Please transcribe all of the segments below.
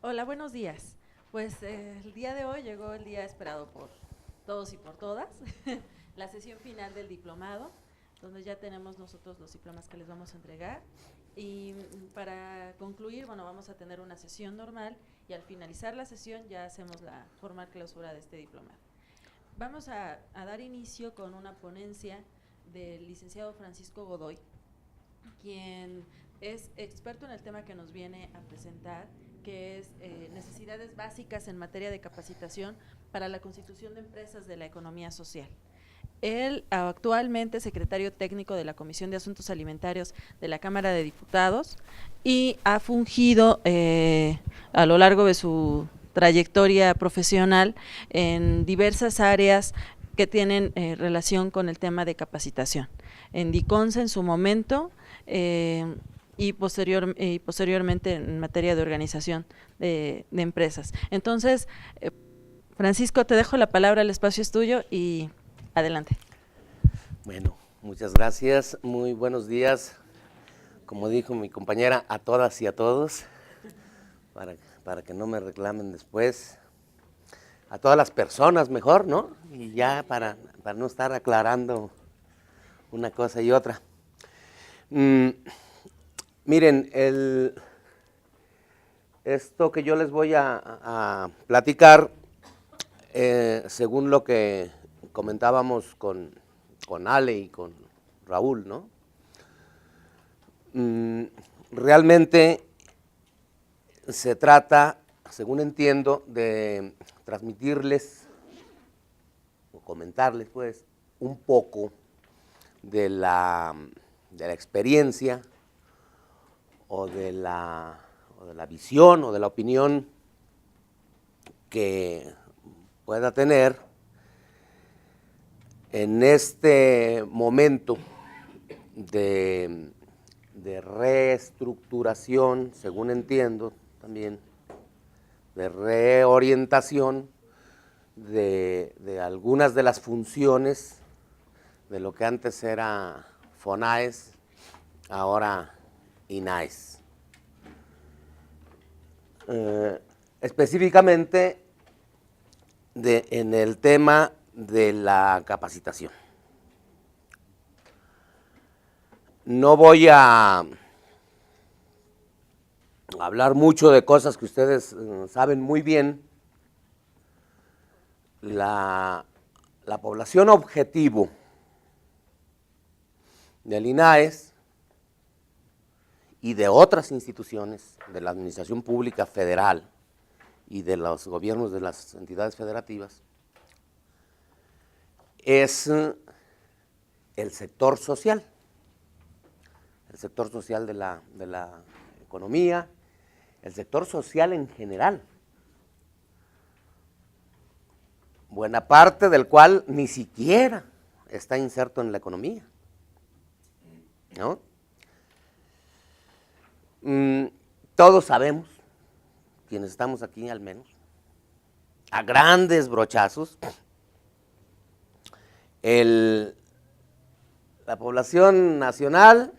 Hola, buenos días. Pues el día de hoy llegó el día esperado por todos y por todas, la sesión final del diplomado, donde ya tenemos nosotros los diplomas que les vamos a entregar. Y para concluir, bueno, vamos a tener una sesión normal y al finalizar la sesión ya hacemos la formal clausura de este diplomado. Vamos a dar inicio con una ponencia del licenciado Francisco Godoy, quien es experto en el tema que nos viene a presentar, que es necesidades básicas en materia de capacitación para la constitución de empresas de la economía social. Él actualmente es secretario técnico de la Comisión de Asuntos Alimentarios de la Cámara de Diputados y ha fungido a lo largo de su trayectoria profesional en diversas áreas que tienen relación con el tema de capacitación. En DICONSA en su momento y posteriormente en materia de organización de empresas. Entonces, Francisco, te dejo la palabra, el espacio es tuyo y adelante. Bueno, muchas gracias, muy buenos días, como dijo mi compañera, a todas y a todos, para que no me reclamen después, a todas las personas mejor, ¿no? Y ya para no estar aclarando una cosa y otra. Miren, esto que yo les voy a platicar, según lo que comentábamos con Ale y con Raúl, ¿no? Realmente se trata, según entiendo, de transmitirles o comentarles, pues, un poco de la experiencia o de la visión o de la opinión que pueda tener en este momento de reestructuración, según entiendo también, de reorientación de algunas de las funciones de lo que antes era FONAES, ahora INAES. Específicamente en el tema de la capacitación. No voy a hablar mucho de cosas que ustedes saben muy bien. La población objetivo del INAES y de otras instituciones de la administración pública federal y de los gobiernos de las entidades federativas es el sector social de la economía, el sector social en general, buena parte del cual ni siquiera está inserto en la economía, ¿no? Todos sabemos, quienes estamos aquí al menos, a grandes brochazos, la población nacional,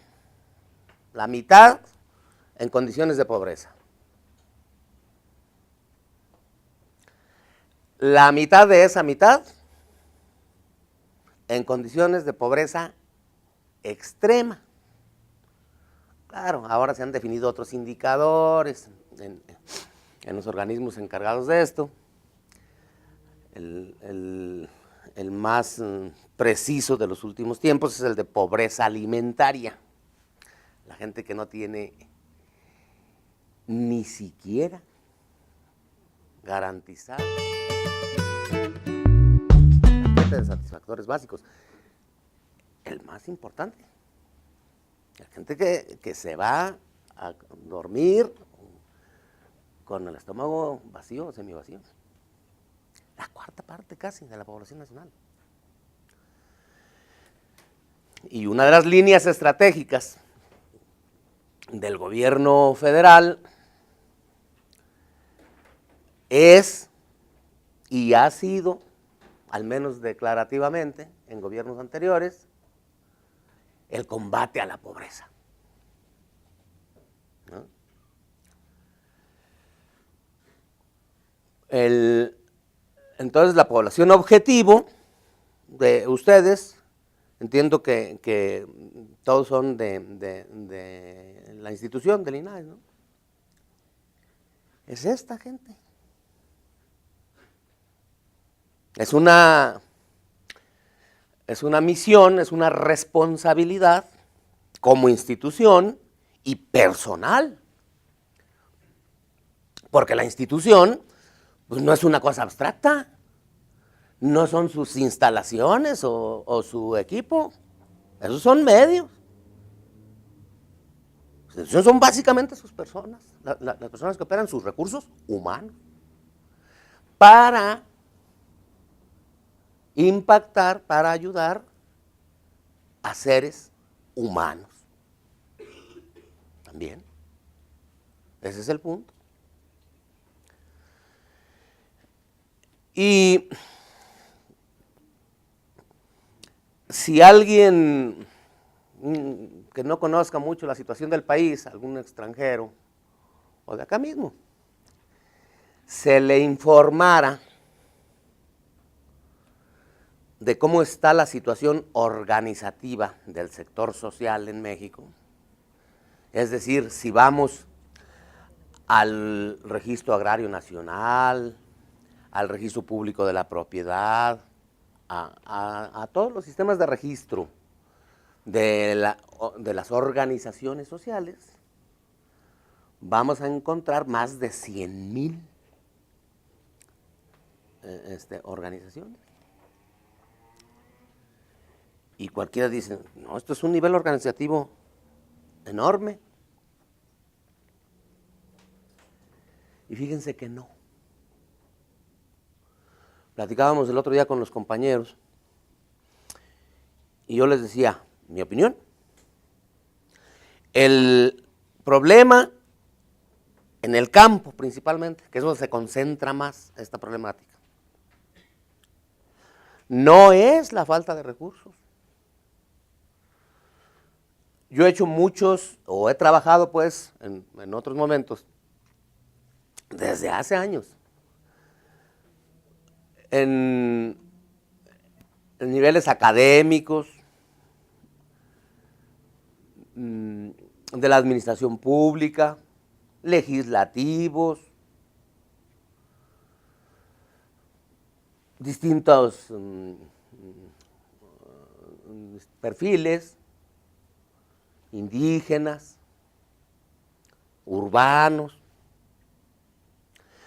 la mitad en condiciones de pobreza. La mitad de esa mitad en condiciones de pobreza extrema. Claro, ahora se han definido otros indicadores en los organismos encargados de esto. El más preciso de los últimos tiempos es el de pobreza alimentaria. La gente que no tiene ni siquiera garantizado la gente de satisfactores básicos. El más importante, la gente que se va a dormir con el estómago vacío o semivacío. La cuarta parte casi de la población nacional. Y una de las líneas estratégicas del gobierno federal es y ha sido, al menos declarativamente, en gobiernos anteriores, el combate a la pobreza, ¿no? Entonces la población objetivo de ustedes, entiendo que todos son de la institución del INAH, ¿no? Es esta gente. Es una misión, es una responsabilidad como institución y personal. Porque la institución pues, no es una cosa abstracta, no son sus instalaciones o su equipo, esos son medios. La institución son básicamente sus personas, las personas que operan sus recursos humanos para impactar, para ayudar a seres humanos. También. Ese es el punto. Y si alguien que no conozca mucho la situación del país, algún extranjero, o de acá mismo, se le informara de cómo está la situación organizativa del sector social en México, es decir, si vamos al Registro Agrario Nacional, al Registro Público de la Propiedad, a todos los sistemas de registro de las organizaciones sociales, vamos a encontrar más de 100,000 organizaciones. Y cualquiera dice, no, esto es un nivel organizativo enorme. Y fíjense que no. Platicábamos el otro día con los compañeros y yo les decía, mi opinión, el problema en el campo principalmente, que es donde se concentra más esta problemática, no es la falta de recursos. Yo he hecho muchos, o he trabajado pues en otros momentos, desde hace años, en niveles académicos, de la administración pública, legislativos, distintos perfiles, indígenas, urbanos.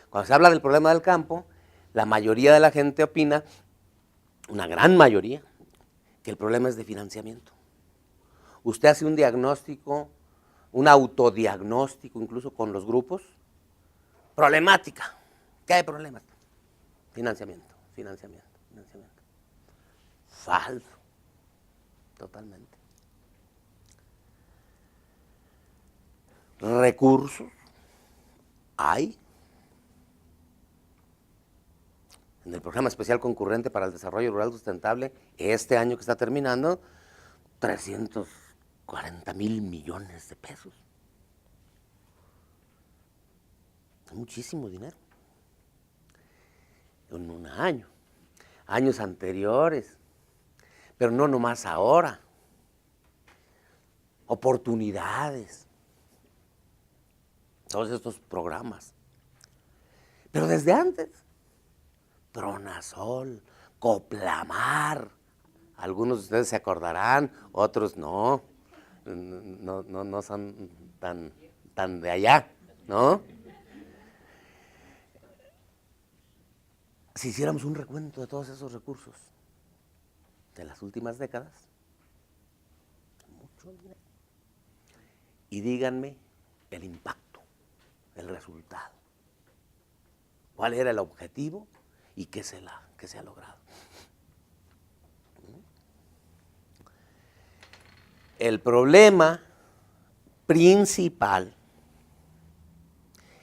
Cuando se habla del problema del campo, la mayoría de la gente opina, una gran mayoría, que el problema es de financiamiento. Usted hace un diagnóstico, un autodiagnóstico incluso con los grupos, problemática. ¿Qué hay problemas? Financiamiento. Falso, totalmente. Recursos hay. En el Programa Especial Concurrente para el Desarrollo Rural Sustentable, este año que está terminando, 340,000 millones de pesos. Es muchísimo dinero. En un año. Años anteriores. Pero no nomás ahora. Oportunidades. Todos estos programas. Pero desde antes. Tronasol, Coplamar. Algunos de ustedes se acordarán, otros no. No son tan de allá, ¿no? Si hiciéramos un recuento de todos esos recursos de las últimas décadas, mucho dinero. Y díganme el impacto, el resultado. ¿Cuál era el objetivo y qué se ha logrado? El problema principal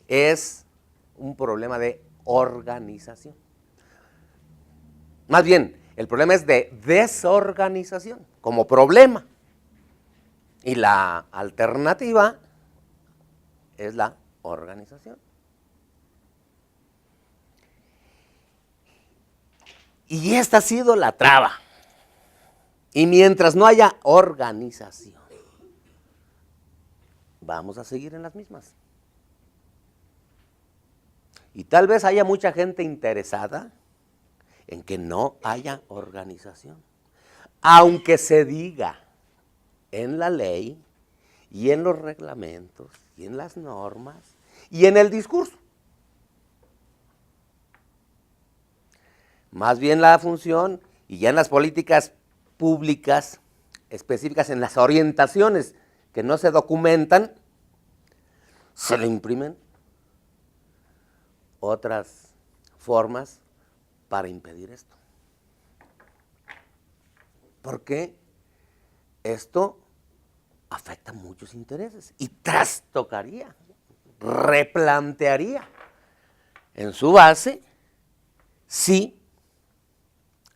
es un problema de organización. Más bien, el problema es de desorganización como problema. Y la alternativa es la organización. Y esta ha sido la traba. Y mientras no haya organización, vamos a seguir en las mismas. Y tal vez haya mucha gente interesada en que no haya organización. Aunque se diga en la ley y en los reglamentos y en las normas y en el discurso. Más bien la función, y ya en las políticas públicas específicas, en las orientaciones que no se documentan, se le imprimen otras formas para impedir esto. Porque esto afecta muchos intereses y trastocaría, replantearía en su base, sí,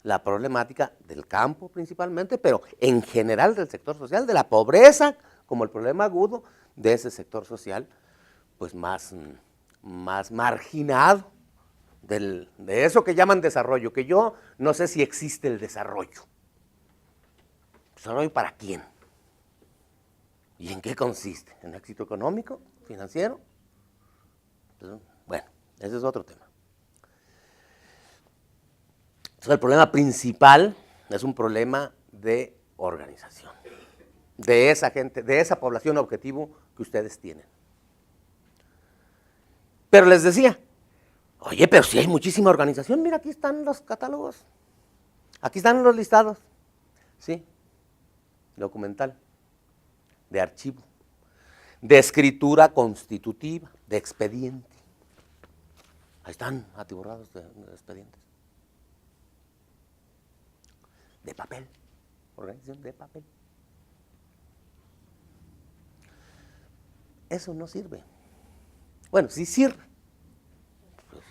la problemática del campo principalmente, pero en general del sector social, de la pobreza como el problema agudo de ese sector social, pues más marginado de eso que llaman desarrollo, que yo no sé si existe el desarrollo. ¿Desarrollo para quién? ¿Y en qué consiste? ¿En éxito económico? ¿Financiero? Entonces, bueno, ese es otro tema. Entonces, el problema principal es un problema de organización, de esa gente, de esa población objetivo que ustedes tienen. Pero les decía, oye, pero si hay muchísima organización, mira, aquí están los catálogos, aquí están los listados, sí, documental, de archivo, de escritura constitutiva, de expediente. Ahí están atiborrados de expedientes. De papel, organización de papel. Eso no sirve. Bueno, sí sirve. Pues,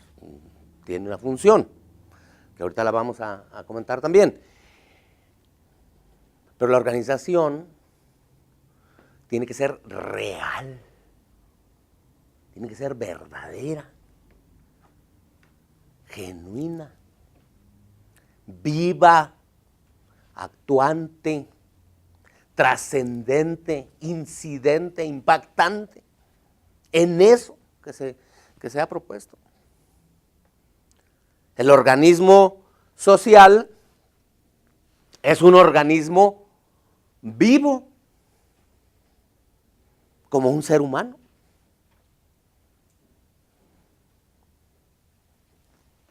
tiene una función, que ahorita la vamos a comentar también. Pero la organización tiene que ser real, tiene que ser verdadera, genuina, viva, actuante, trascendente, incidente, impactante, en eso que se ha propuesto. El organismo social es un organismo vivo, como un ser humano,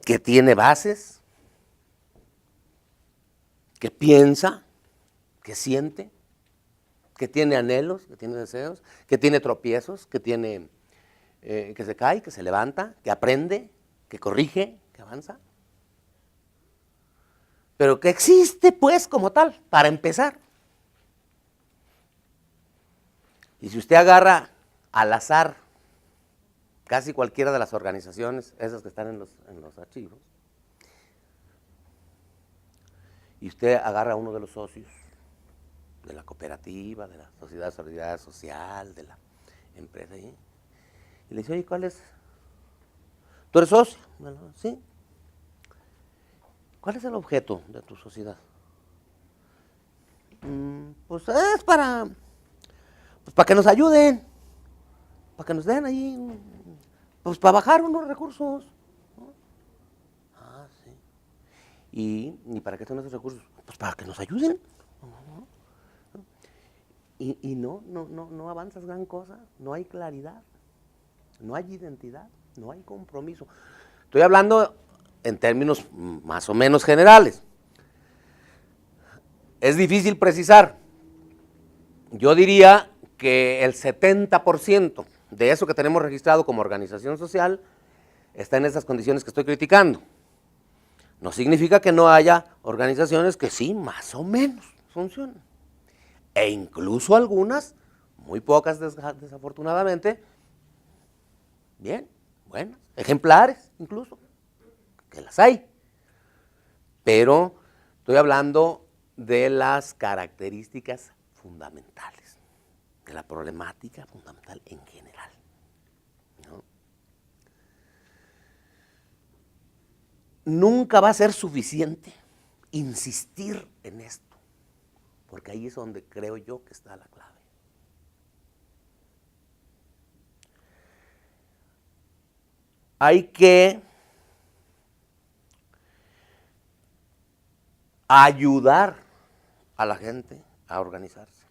que tiene bases, que piensa, que siente, que tiene anhelos, que tiene deseos, que tiene tropiezos, que tiene que se cae, que se levanta, que aprende, que corrige, que avanza. Pero que existe, pues, como tal, para empezar. Y si usted agarra al azar casi cualquiera de las organizaciones, esas que están en los archivos, y usted agarra a uno de los socios de la cooperativa, de la sociedad de solidaridad social, de la empresa, y le dice, oye, ¿cuál es? ¿Tú eres socio? Bueno, sí. ¿Cuál es el objeto de tu sociedad? Pues es para que nos ayuden, para que nos den ahí, pues para bajar unos recursos. ¿No? Ah, sí. ¿Y para qué son esos recursos? Pues para que nos ayuden. Y no avanzas gran cosa, no hay claridad, no hay identidad, no hay compromiso. Estoy hablando en términos más o menos generales. Es difícil precisar. Yo diría que el 70% de eso que tenemos registrado como organización social está en esas condiciones que estoy criticando. No significa que no haya organizaciones que sí, más o menos funcionan. E incluso algunas, muy pocas desafortunadamente, bien, buenas, ejemplares incluso, que las hay. Pero estoy hablando de las características fundamentales, de la problemática fundamental en general, ¿no? nunca va a ser suficiente insistir en esto, porque ahí es donde creo yo que está la clave. Hay que ayudar a la gente a organizarse,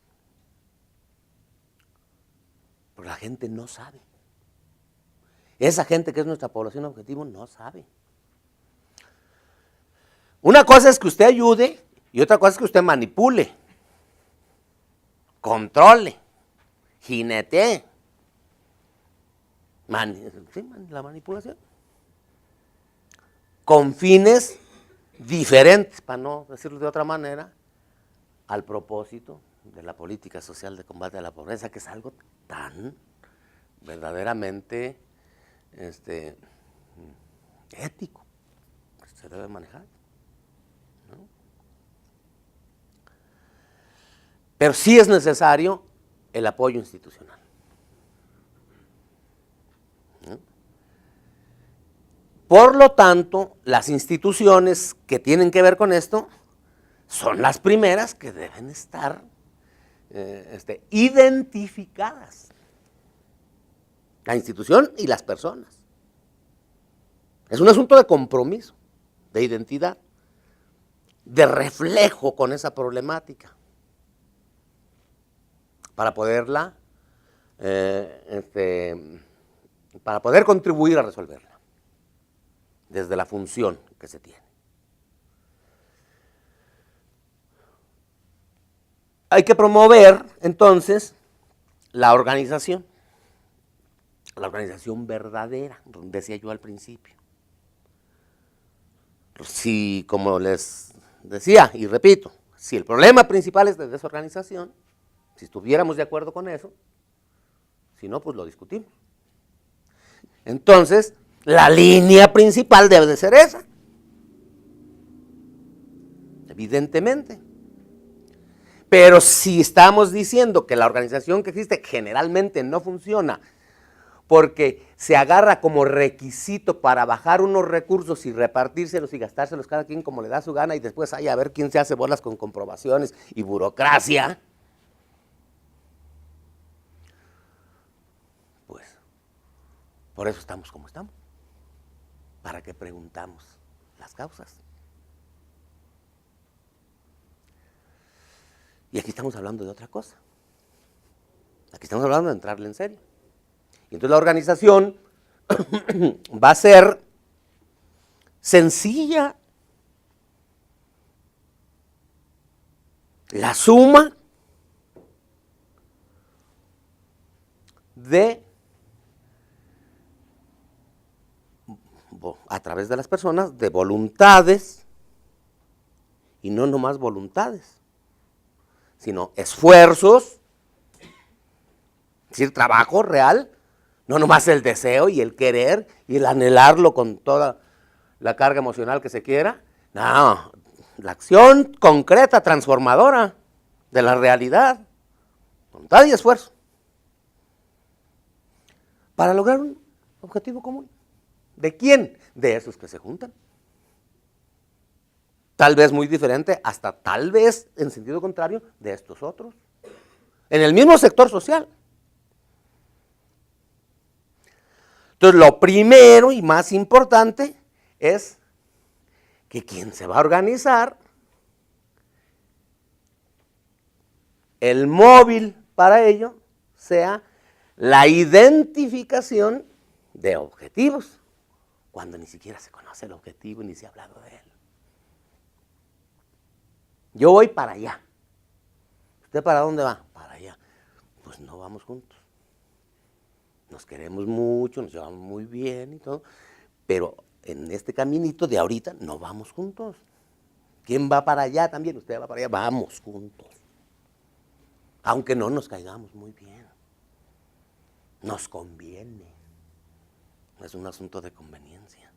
pero la gente no sabe. Esa gente que es nuestra población objetivo no sabe. Una cosa es que usted ayude y otra cosa es que usted manipule, controle, jinetee. La manipulación. Con fines diferentes, para no decirlo de otra manera, al propósito de la política social de combate a la pobreza, que es algo tan verdaderamente ético que se debe manejar, ¿no? Pero sí es necesario el apoyo institucional, ¿no? Por lo tanto, las instituciones que tienen que ver con esto son las primeras que deben estar identificadas. La institución y las personas. Es un asunto de compromiso, de identidad, de reflejo con esa problemática, para poderla, para poder contribuir a resolverla, desde la función que se tiene. Hay que promover, entonces, la organización verdadera, decía yo al principio. Si, como les decía y repito, si el problema principal es de desorganización, si estuviéramos de acuerdo con eso, si no, pues lo discutimos. Entonces, la línea principal debe de ser esa, evidentemente. Pero si estamos diciendo que la organización que existe generalmente no funciona porque se agarra como requisito para bajar unos recursos y repartírselos y gastárselos cada quien como le da su gana y después hay a ver quién se hace bolas con comprobaciones y burocracia, pues por eso estamos como estamos. ¿Para qué preguntamos las causas? Y aquí estamos hablando de otra cosa. Aquí estamos hablando de entrarle en serio. Y entonces la organización va a ser sencilla. La suma de, a través de las personas, de voluntades, y no nomás voluntades, sino esfuerzos, es decir, trabajo real, no nomás el deseo y el querer y el anhelarlo con toda la carga emocional que se quiera, no, la acción concreta, transformadora de la realidad, voluntad y esfuerzo, para lograr un objetivo común. ¿De quién? De esos que se juntan. Tal vez muy diferente, hasta tal vez en sentido contrario de estos otros, en el mismo sector social. Entonces, lo primero y más importante es que quien se va a organizar, el móvil para ello sea la identificación de objetivos, cuando ni siquiera se conoce el objetivo ni se ha hablado de él. Yo voy para allá. ¿Usted para dónde va? Para allá. Pues no vamos juntos. Nos queremos mucho, nos llevamos muy bien y todo, pero en este caminito de ahorita no vamos juntos. ¿Quién va para allá también? Usted va para allá, vamos juntos. Aunque no nos caigamos muy bien. Nos conviene. Es un asunto de conveniencia.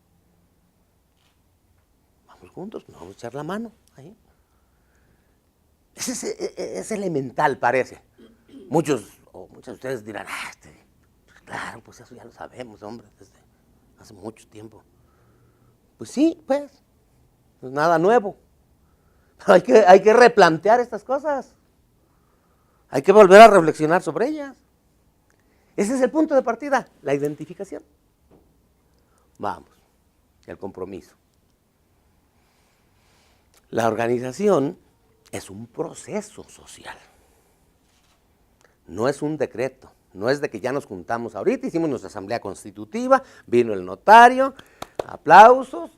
Vamos juntos, nos vamos a echar la mano ahí. Es elemental, parece. Muchos de ustedes dirán, claro, pues eso ya lo sabemos, hombre, desde hace mucho tiempo. Pues sí, pues nada nuevo. Hay que replantear estas cosas. Hay que volver a reflexionar sobre ellas. Ese es el punto de partida, la identificación. Vamos, el compromiso. La organización es un proceso social. No es un decreto. No es de que ya nos juntamos ahorita, hicimos nuestra asamblea constitutiva, vino el notario, aplausos,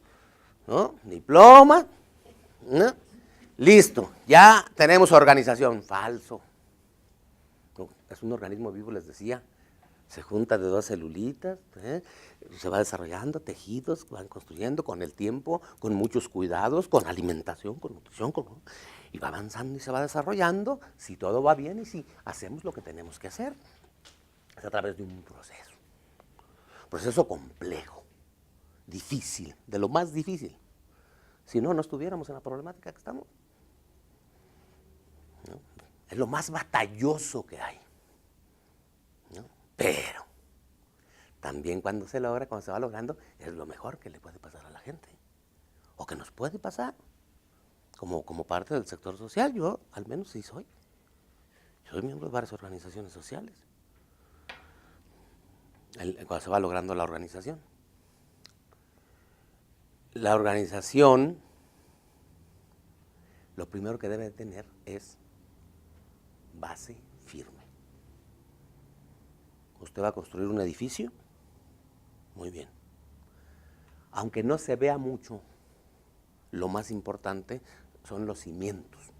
¿no? Diploma, ¿no? Listo, ya tenemos organización. Falso. No, es un organismo vivo, les decía. Se junta de 2 celulitas, se va desarrollando tejidos, van construyendo con el tiempo, con muchos cuidados, con alimentación, con nutrición, y va avanzando y se va desarrollando, si todo va bien y si hacemos lo que tenemos que hacer. Es a través de un proceso complejo, difícil, de lo más difícil. Si no, no estuviéramos en la problemática que estamos. ¿No? Es lo más batalloso que hay. ¿No? Pero también cuando se logra, cuando se va logrando, es lo mejor que le puede pasar a la gente. O que nos puede pasar. Como parte del sector social, yo al menos sí soy. Soy miembro de varias organizaciones sociales. Cuando se va logrando la organización. La organización, lo primero que debe tener es base firme. Usted va a construir un edificio, muy bien. Aunque no se vea mucho, lo más importante son los cimientos.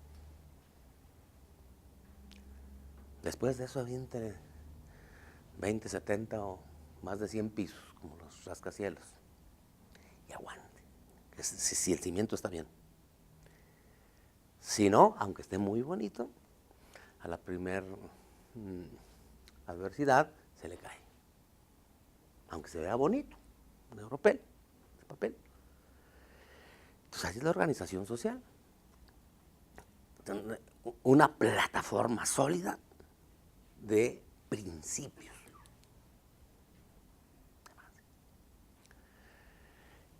Después de eso aviente 20, 70 o más de 100 pisos, como los rascacielos, y aguante, si el cimiento está bien. Si no, aunque esté muy bonito, a la primer adversidad se le cae. Aunque se vea bonito, de papel. Entonces, así es la organización social. Una plataforma sólida de principios.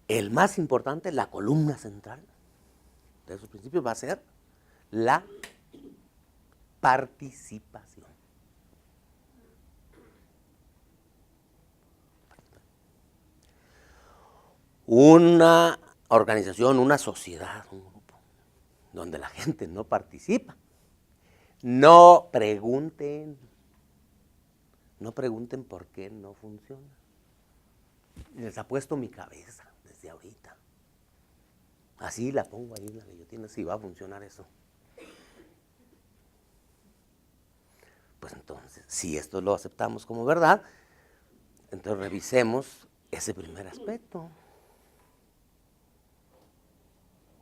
El más importante, la columna central de esos principios va a ser la participación. Una organización, una sociedad, un grupo, donde la gente no participa. No pregunten por qué no funciona. Les apuesto mi cabeza desde ahorita. Así la pongo ahí en la guillotina, si va a funcionar eso. Pues entonces, si esto lo aceptamos como verdad, entonces revisemos ese primer aspecto.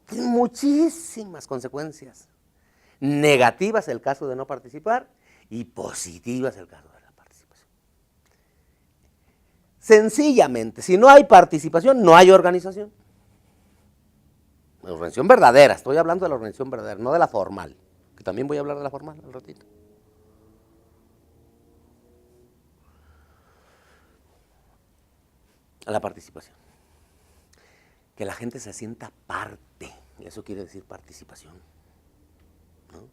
Tiene muchísimas consecuencias. Negativas el caso de no participar y positivas el caso de la participación. Sencillamente, si no hay participación, no hay organización. La organización verdadera, estoy hablando de la organización verdadera, no de la formal, que también voy a hablar de la formal al ratito. La participación. Que la gente se sienta parte, eso quiere decir participación, ¿no?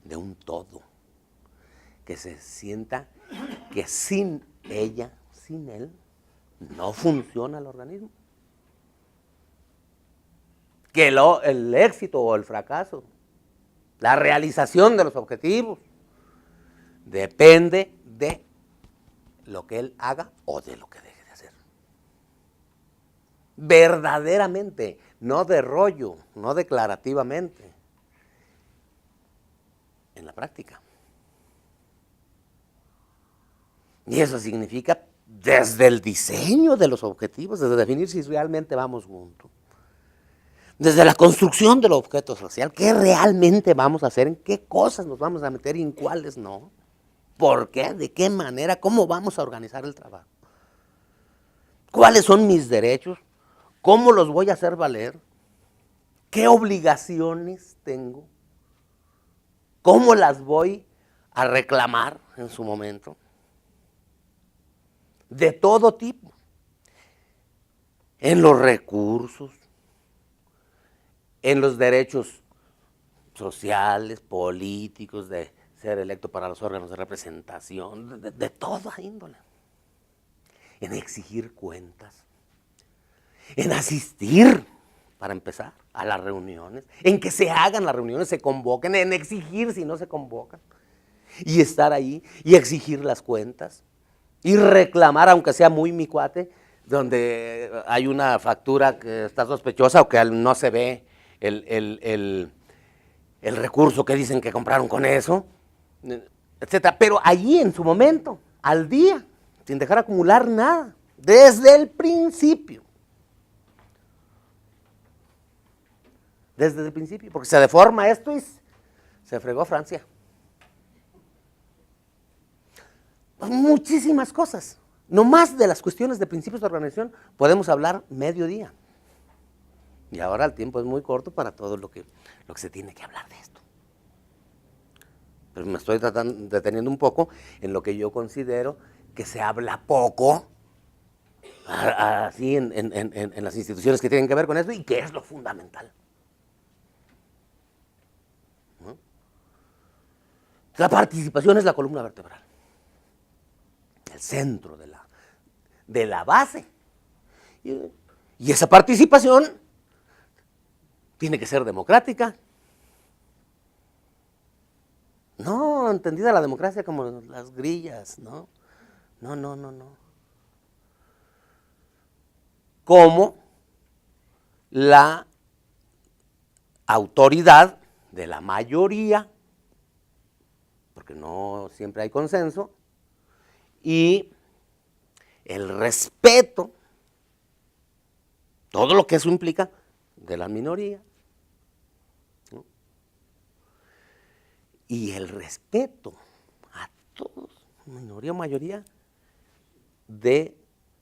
De un todo. Que se sienta que sin ella, sin él, no funciona el organismo. Que el éxito o el fracaso, la realización de los objetivos, depende de lo que él haga o de lo que deje de hacer. Verdaderamente, no de rollo, no declarativamente, en la práctica. Y eso significa desde el diseño de los objetivos, desde definir si realmente vamos juntos, desde la construcción del objeto social, qué realmente vamos a hacer, en qué cosas nos vamos a meter y en cuáles no, por qué, de qué manera, cómo vamos a organizar el trabajo, cuáles son mis derechos, cómo los voy a hacer valer, qué obligaciones tengo, cómo las voy a reclamar en su momento, de todo tipo. en los recursos, en los derechos sociales, políticos, de ser electo para los órganos de representación, de toda índole, en exigir cuentas, en asistir, para empezar, a las reuniones, en que se hagan las reuniones, se convoquen, en exigir si no se convocan, y estar ahí y exigir las cuentas, y reclamar, aunque sea muy mi cuate, donde hay una factura que está sospechosa o que no se ve el recurso que dicen que compraron con eso, etcétera. Pero allí en su momento, al día, sin dejar acumular nada, desde el principio. Desde el principio, porque se deforma esto y se fregó Francia. Muchísimas cosas. No más de las cuestiones de principios de organización podemos hablar medio día. Y ahora el tiempo es muy corto para todo lo que se tiene que hablar de esto. Pero me estoy deteniendo un poco en lo que yo considero que se habla poco, así en las instituciones que tienen que ver con esto, y que es lo fundamental. ¿No? La participación es la columna vertebral, el centro de la base. Y esa participación tiene que ser democrática. No, entendida la democracia como las grillas, ¿no? No. Como la autoridad de la mayoría, porque no siempre hay consenso, y el respeto, todo lo que eso implica, de la minoría, ¿no? Y el respeto a todos, minoría o mayoría, de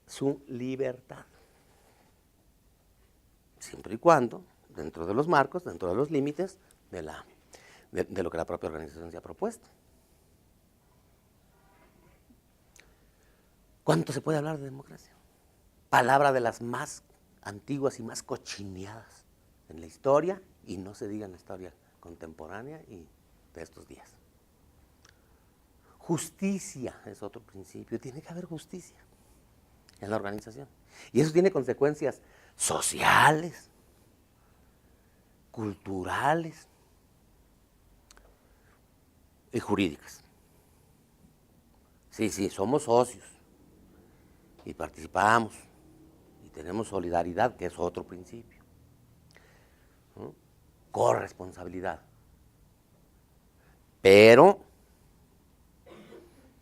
su libertad. Siempre y cuando, dentro de los marcos, dentro de los límites de lo que la propia organización se ha propuesto. ¿Cuánto se puede hablar de democracia? Palabra de las más antiguas y más cochineadas en la historia, y no se diga en la historia contemporánea y de estos días. Justicia es otro principio, tiene que haber justicia en la organización. Y eso tiene consecuencias sociales, culturales y jurídicas. Sí, somos socios y participamos y tenemos solidaridad, que es otro principio, ¿no? Corresponsabilidad. Pero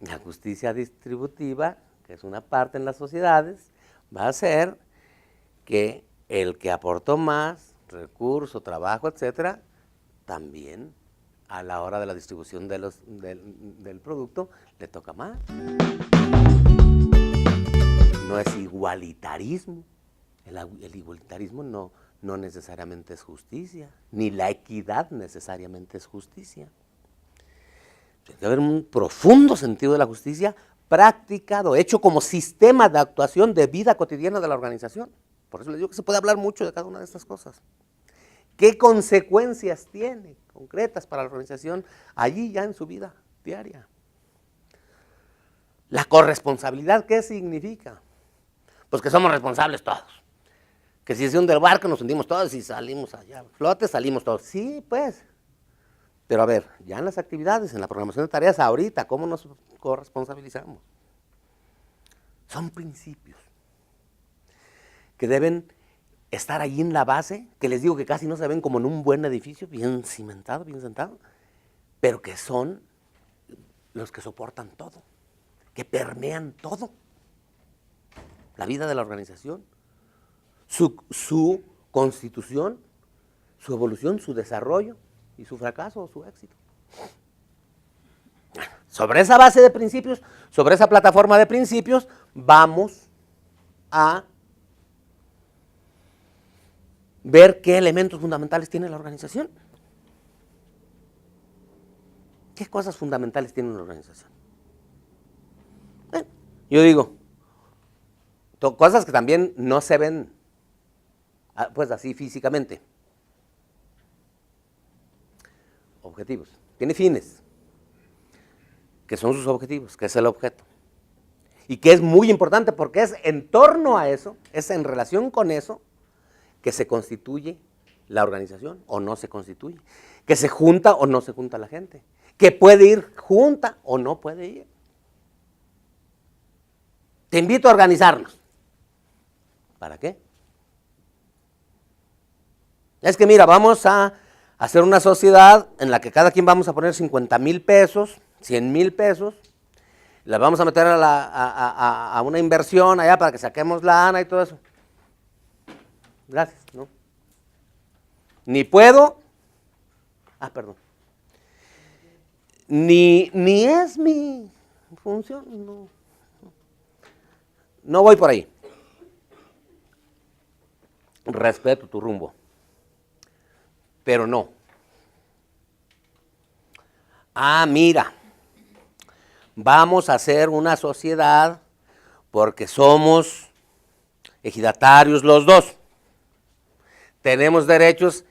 la justicia distributiva, que es una parte en las sociedades, va a hacer que el que aportó más recurso, trabajo, etcétera, también a la hora de la distribución del producto le toca más. No es igualitarismo. El igualitarismo no necesariamente es justicia, ni la equidad necesariamente es justicia. Tiene que haber un profundo sentido de la justicia practicado, hecho como sistema de actuación de vida cotidiana de la organización. Por eso les digo que se puede hablar mucho de cada una de estas cosas. ¿Qué consecuencias tiene concretas para la organización allí ya en su vida diaria? La corresponsabilidad, ¿qué significa? Pues que somos responsables todos. Que si se hunde el barco nos hundimos todos y salimos allá. Flote, salimos todos. Sí, pues. Pero a ver, ya en las actividades, en la programación de tareas, ahorita, ¿cómo nos corresponsabilizamos? Son principios que deben estar ahí en la base, que les digo que casi no se ven como en un buen edificio, bien cimentado, bien sentado, pero que son los que soportan todo, que permean todo. La vida de la organización, su constitución, su evolución, su desarrollo y su fracaso o su éxito. Sobre esa base de principios, sobre esa plataforma de principios, vamos a ver qué elementos fundamentales tiene la organización. ¿Qué cosas fundamentales tiene una organización? Yo digo, cosas que también no se ven pues así físicamente. Objetivos. Tiene fines, que son sus objetivos, que es el objeto. Y que es muy importante porque es en torno a eso, es en relación con eso, que se constituye la organización o no se constituye, que se junta o no se junta la gente, que puede ir junta o no puede ir. Te invito a organizarnos. ¿Para qué? Es que mira, vamos a hacer una sociedad en la que cada quien vamos a poner 50,000 pesos, 100,000 pesos, las vamos a meter a una inversión allá para que saquemos la lana y todo eso. Gracias, ¿no? Ni puedo, perdón, ni es mi función, no voy por ahí. Respeto tu rumbo, pero no. Mira, vamos a hacer una sociedad porque somos ejidatarios los dos. Tenemos derechos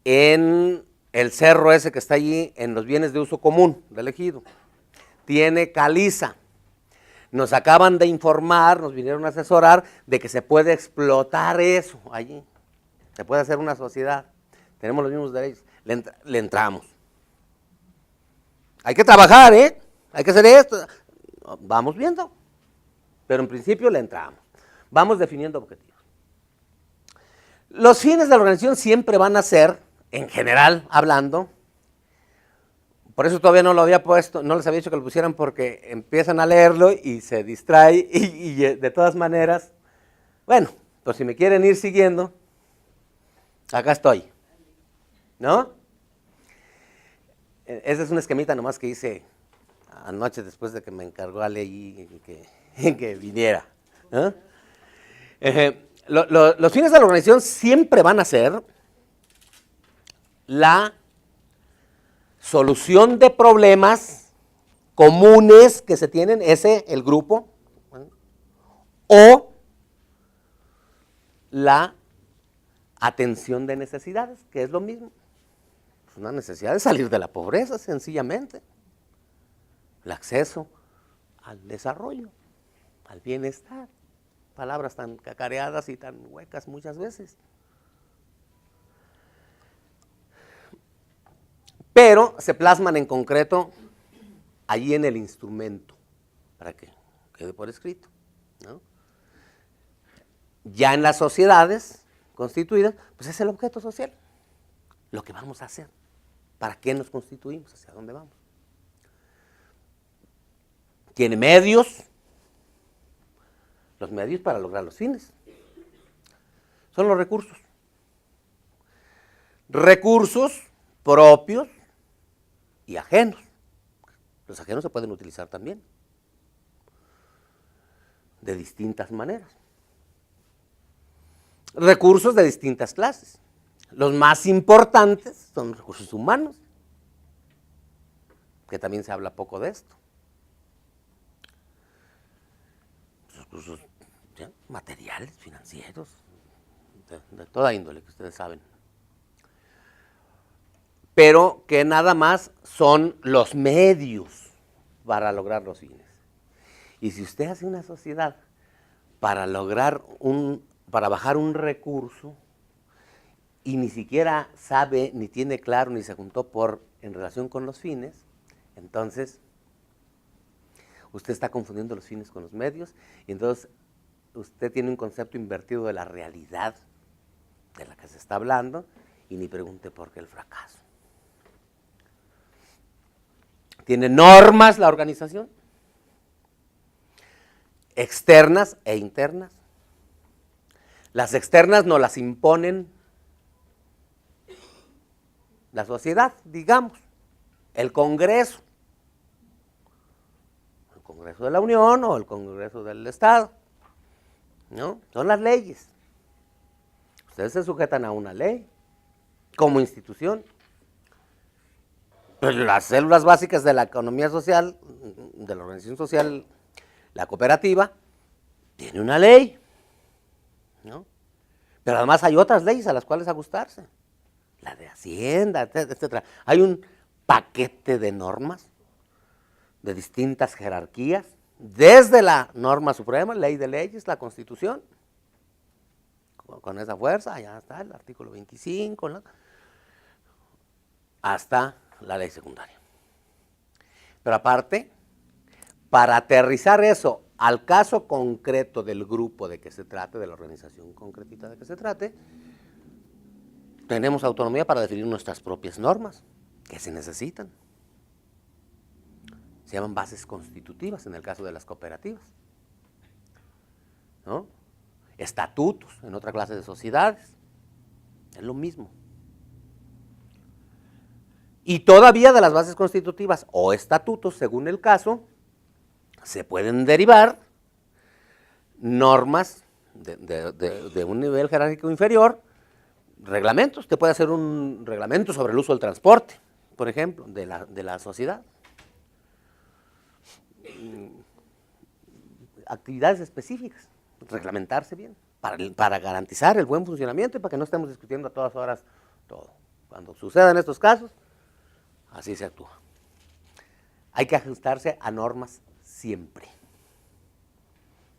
en el cerro ese que está allí, en los bienes de uso común del ejido. Tiene caliza. Nos acaban de informar, nos vinieron a asesorar de que se puede explotar eso allí. Se puede hacer una sociedad. Tenemos los mismos derechos. Le entramos. Hay que trabajar, hay que hacer esto. Vamos viendo. Pero en principio le entramos. Vamos definiendo objetivos. Los fines de la organización siempre van a ser, en general hablando, por eso todavía no lo había puesto, no les había dicho que lo pusieran porque empiezan a leerlo y se distrae y de todas maneras, bueno, pues si me quieren ir siguiendo, acá estoy, ¿no? Ese es un esquemita nomás que hice anoche después de que me encargó Ale y que viniera, ¿no? Los fines de la organización siempre van a ser la solución de problemas comunes que se tienen, el grupo, o la atención de necesidades, que es lo mismo. Es una necesidad de salir de la pobreza, sencillamente. El acceso al desarrollo, al bienestar. Palabras tan cacareadas y tan huecas muchas veces. Pero se plasman en concreto allí en el instrumento, para que quede por escrito, ¿no? Ya en las sociedades constituidas, pues es el objeto social, lo que vamos a hacer, para qué nos constituimos, hacia dónde vamos. Tiene medios. Los medios para lograr los fines. Son los recursos. Recursos propios y ajenos. Los ajenos se pueden utilizar también. De distintas maneras. Recursos de distintas clases. Los más importantes son los recursos humanos, que también se habla poco de esto. Recursos materiales, financieros, de toda índole que ustedes saben. Pero que nada más son los medios para lograr los fines. Y si usted hace una sociedad para para bajar un recurso y ni siquiera sabe, ni tiene claro, ni se juntó en relación con los fines, entonces usted está confundiendo los fines con los medios y entonces usted tiene un concepto invertido de la realidad de la que se está hablando y ni pregunte por qué el fracaso. Tiene normas la organización, externas e internas. Las externas nos las imponen la sociedad, digamos, el Congreso. El Congreso de la Unión o el Congreso del Estado, ¿no? Son las leyes. Ustedes se sujetan a una ley como institución. Pues las células básicas de la economía social, de la organización social, la cooperativa, tiene una ley, ¿no? Pero además hay otras leyes a las cuales ajustarse. La de Hacienda, etcétera. Hay un paquete de normas de distintas jerarquías, desde la norma suprema, ley de leyes, la Constitución, con esa fuerza, ya está el artículo 25, ¿no?, hasta la ley secundaria. Pero aparte, para aterrizar eso al caso concreto del grupo de que se trate, de la organización concretita de que se trate, tenemos autonomía para definir nuestras propias normas, que se necesitan. Se llaman bases constitutivas en el caso de las cooperativas, ¿no? Estatutos en otra clase de sociedades, es lo mismo. Y todavía de las bases constitutivas o estatutos, según el caso, se pueden derivar normas de un nivel jerárquico inferior, reglamentos. Te puede hacer un reglamento sobre el uso del transporte, por ejemplo, de la sociedad. Actividades específicas, reglamentarse bien, para garantizar el buen funcionamiento y para que no estemos discutiendo a todas horas todo. Cuando sucedan estos casos, así se actúa. Hay que ajustarse a normas siempre.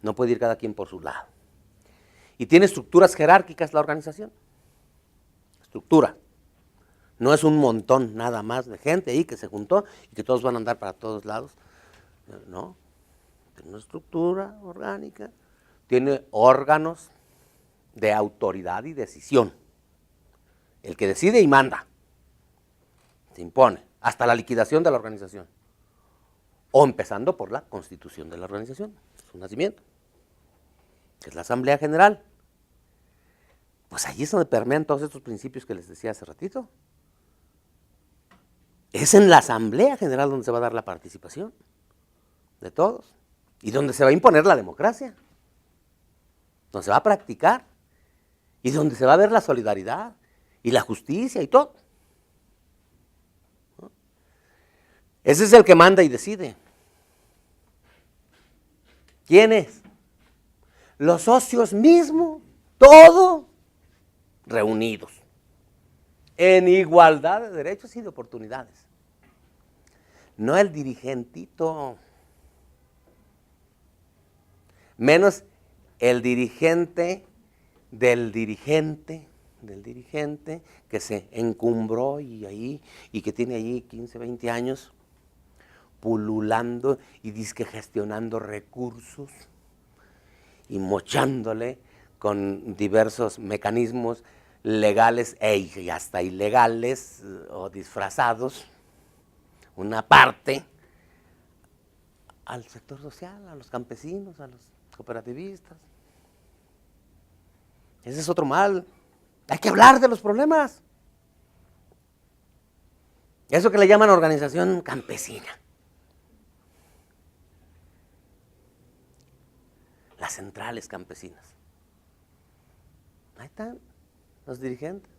No puede ir cada quien por su lado. Y tiene estructuras jerárquicas la organización. Estructura. No es un montón nada más de gente ahí que se juntó y que todos van a andar para todos lados. No. Tiene una estructura orgánica. Tiene órganos de autoridad y decisión. El que decide y manda. Se impone. Hasta la liquidación de la organización. O empezando por la constitución de la organización, su nacimiento, que es la Asamblea General. Pues allí es donde permean todos estos principios que les decía hace ratito. Es en la Asamblea General donde se va a dar la participación de todos y donde se va a imponer la democracia, donde se va a practicar y donde se va a ver la solidaridad y la justicia y todo. Ese es el que manda y decide. ¿Quién es? Los socios mismos, todos reunidos, en igualdad de derechos y de oportunidades. No el dirigentito, menos el dirigente del dirigente que se encumbró y que tiene ahí 15, 20 años pululando y disque gestionando recursos y mochándole con diversos mecanismos legales y hasta ilegales o disfrazados, una parte al sector social, a los campesinos, a los cooperativistas. Ese es otro mal. Hay que hablar de los problemas. Eso que le llaman organización campesina. Las centrales campesinas. Ahí están los dirigentes.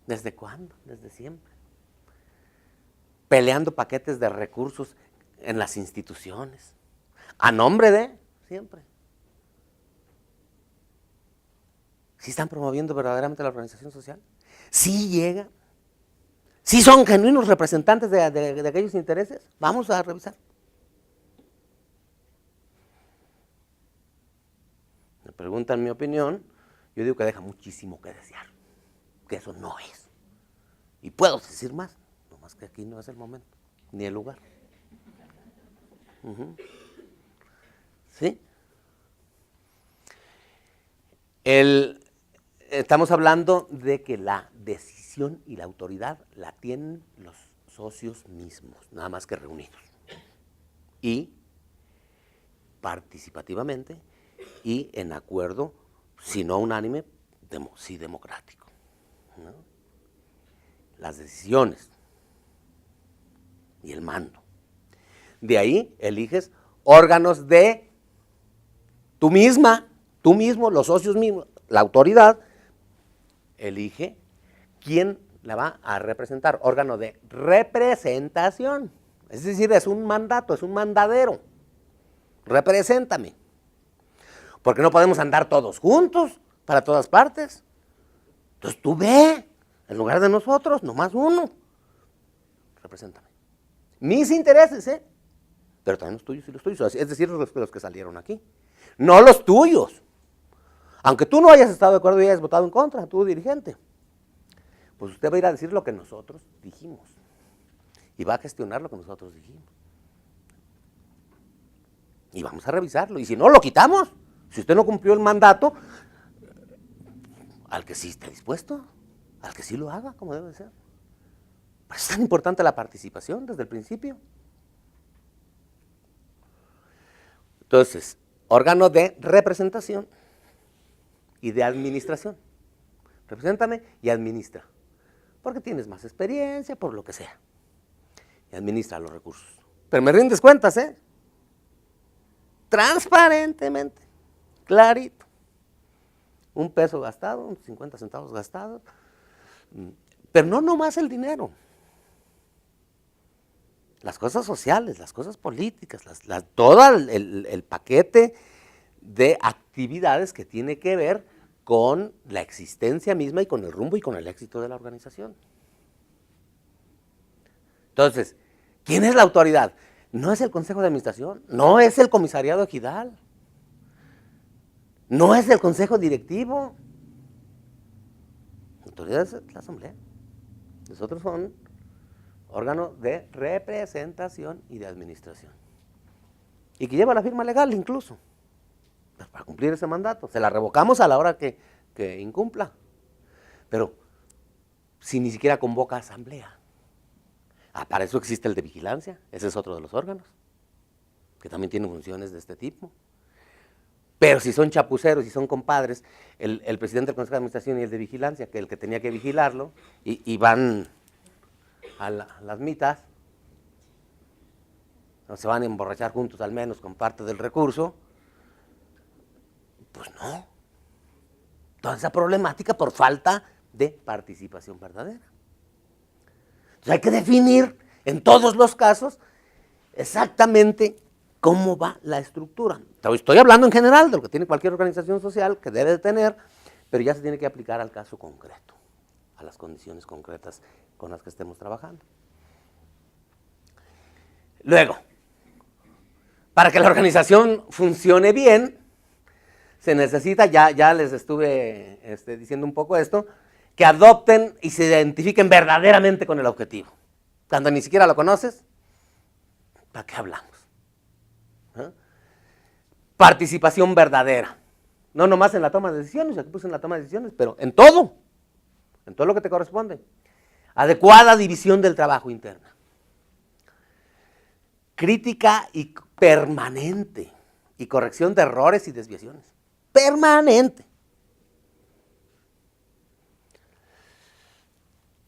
¿Desde cuándo? Desde siempre. Peleando paquetes de recursos en las instituciones. A nombre de, siempre. ¿Sí están promoviendo verdaderamente la organización social? ¿Sí llega? ¿Sí son genuinos representantes de aquellos intereses? Vamos a revisar. Me preguntan mi opinión, yo digo que deja muchísimo que desear, que eso no es. Y puedo decir más, nomás que aquí no es el momento, ni el lugar. ¿Sí? Estamos hablando de que la decisión y la autoridad la tienen los socios mismos, nada más que reunidos. Y participativamente y en acuerdo, si no unánime, sí democrático, ¿no? Las decisiones y el mando. De ahí eliges órganos de tú mismo, los socios mismos, la autoridad elige quién la va a representar, órgano de representación. Es decir, es un mandato, es un mandadero. Represéntame. Porque no podemos andar todos juntos, para todas partes. Entonces tú ve, en lugar de nosotros, nomás uno. Represéntame. Mis intereses, pero también los tuyos y los tuyos, es decir, los que salieron aquí. No los tuyos. Aunque tú no hayas estado de acuerdo y hayas votado en contra, tú dirigente, pues usted va a ir a decir lo que nosotros dijimos. Y va a gestionar lo que nosotros dijimos. Y vamos a revisarlo. Y si no, lo quitamos. Si usted no cumplió el mandato, al que sí esté dispuesto, al que sí lo haga, como debe de ser. Por eso es tan importante la participación desde el principio. Entonces, órgano de representación y de administración. Represéntame y administra. Porque tienes más experiencia, por lo que sea. Y administra los recursos. Pero me rindes cuentas, transparentemente, clarito. 1 peso gastado, 50 centavos gastados. Pero no nomás el dinero. Las cosas sociales, las cosas políticas, todo el paquete de actividades que tiene que ver con la existencia misma y con el rumbo y con el éxito de la organización. Entonces, ¿quién es la autoridad? No es el Consejo de Administración, no es el Comisariado Ejidal, no es el Consejo Directivo. La autoridad es la Asamblea. Nosotros son órgano de representación y de administración. Y que lleva la firma legal incluso, para cumplir ese mandato. Se la revocamos a la hora que incumpla. Pero si ni siquiera convoca asamblea. Para eso existe el de vigilancia, ese es otro de los órganos, que también tiene funciones de este tipo. Pero si son chapuceros y son compadres, el presidente del Consejo de Administración y el de vigilancia, que el que tenía que vigilarlo, y van a las mitas, o se van a emborrachar juntos al menos con parte del recurso, pues no. Toda esa problemática por falta de participación verdadera. Entonces hay que definir en todos los casos exactamente cómo va la estructura. Estoy hablando en general de lo que tiene cualquier organización social que debe de tener, pero ya se tiene que aplicar al caso concreto, a las condiciones concretas con las que estemos trabajando. Luego, para que la organización funcione bien, se necesita, ya les estuve diciendo un poco esto, que adopten y se identifiquen verdaderamente con el objetivo. Cuando ni siquiera lo conoces, ¿para qué hablamos? Participación verdadera. No nomás en la toma de decisiones, aquí puse en la toma de decisiones, pero en todo lo que te corresponde. Adecuada división del trabajo interna. Crítica y permanente y corrección de errores y desviaciones. Permanente.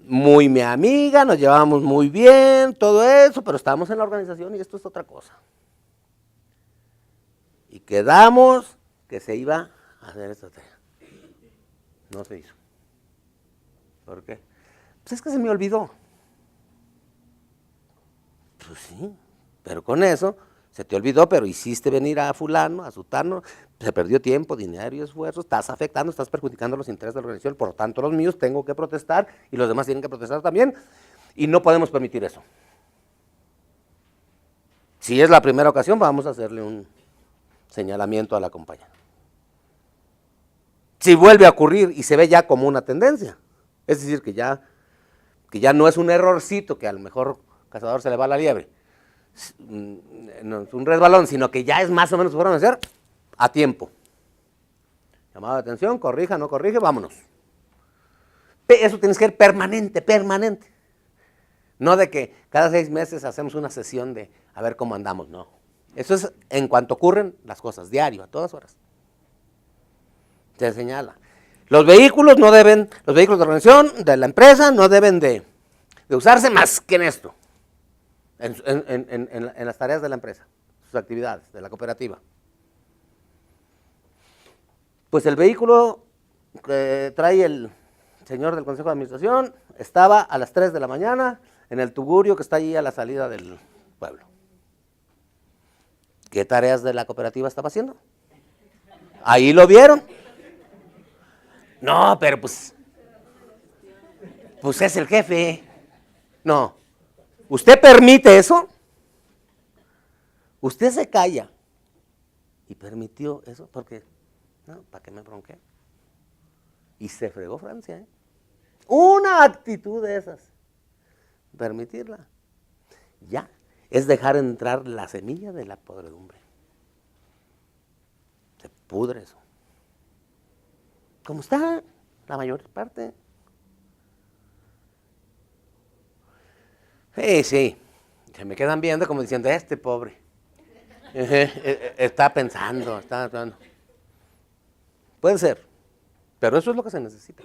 Muy mi amiga, nos llevamos muy bien, todo eso, pero estamos en la organización y esto es otra cosa. Y quedamos que se iba a hacer esta tarea. No se hizo. ¿Por qué? Pues es que se me olvidó. Pues sí, pero con eso se te olvidó, pero hiciste venir a fulano, a sutano, se perdió tiempo, dinero y esfuerzo, estás afectando, estás perjudicando los intereses de la organización, por lo tanto los míos tengo que protestar y los demás tienen que protestar también y no podemos permitir eso. Si es la primera ocasión, vamos a hacerle un señalamiento a la compañía. Si vuelve a ocurrir y se ve ya como una tendencia, es decir, que ya no es un errorcito que a lo mejor cazador se le va la liebre, no es un resbalón, sino que ya es más o menos su forma de ser, a tiempo. Llamado de atención, corrija, no corrige, vámonos. Eso tiene que ser permanente, permanente. No de que cada 6 meses hacemos una sesión de a ver cómo andamos, no. Eso es en cuanto ocurren las cosas, diario, a todas horas. Se señala. Los vehículos de organización, de la empresa, no deben de usarse más que en esto. En las tareas de la empresa, sus actividades, de la cooperativa. Pues el vehículo que trae el señor del Consejo de Administración estaba a las 3 de la mañana en el tugurio que está allí a la salida del pueblo. ¿Qué tareas de la cooperativa estaba haciendo? Ahí lo vieron. No, pero pues es el jefe. No. ¿Usted permite eso? Usted se calla y permitió eso porque, no, ¿para qué me bronqué? Y se fregó Francia, ¿eh? Una actitud de esas, permitirla, ya, es dejar entrar la semilla de la podredumbre. Se pudre eso. Como está la mayor parte. Sí, se me quedan viendo como diciendo, este pobre, está pensando, puede ser, pero eso es lo que se necesita.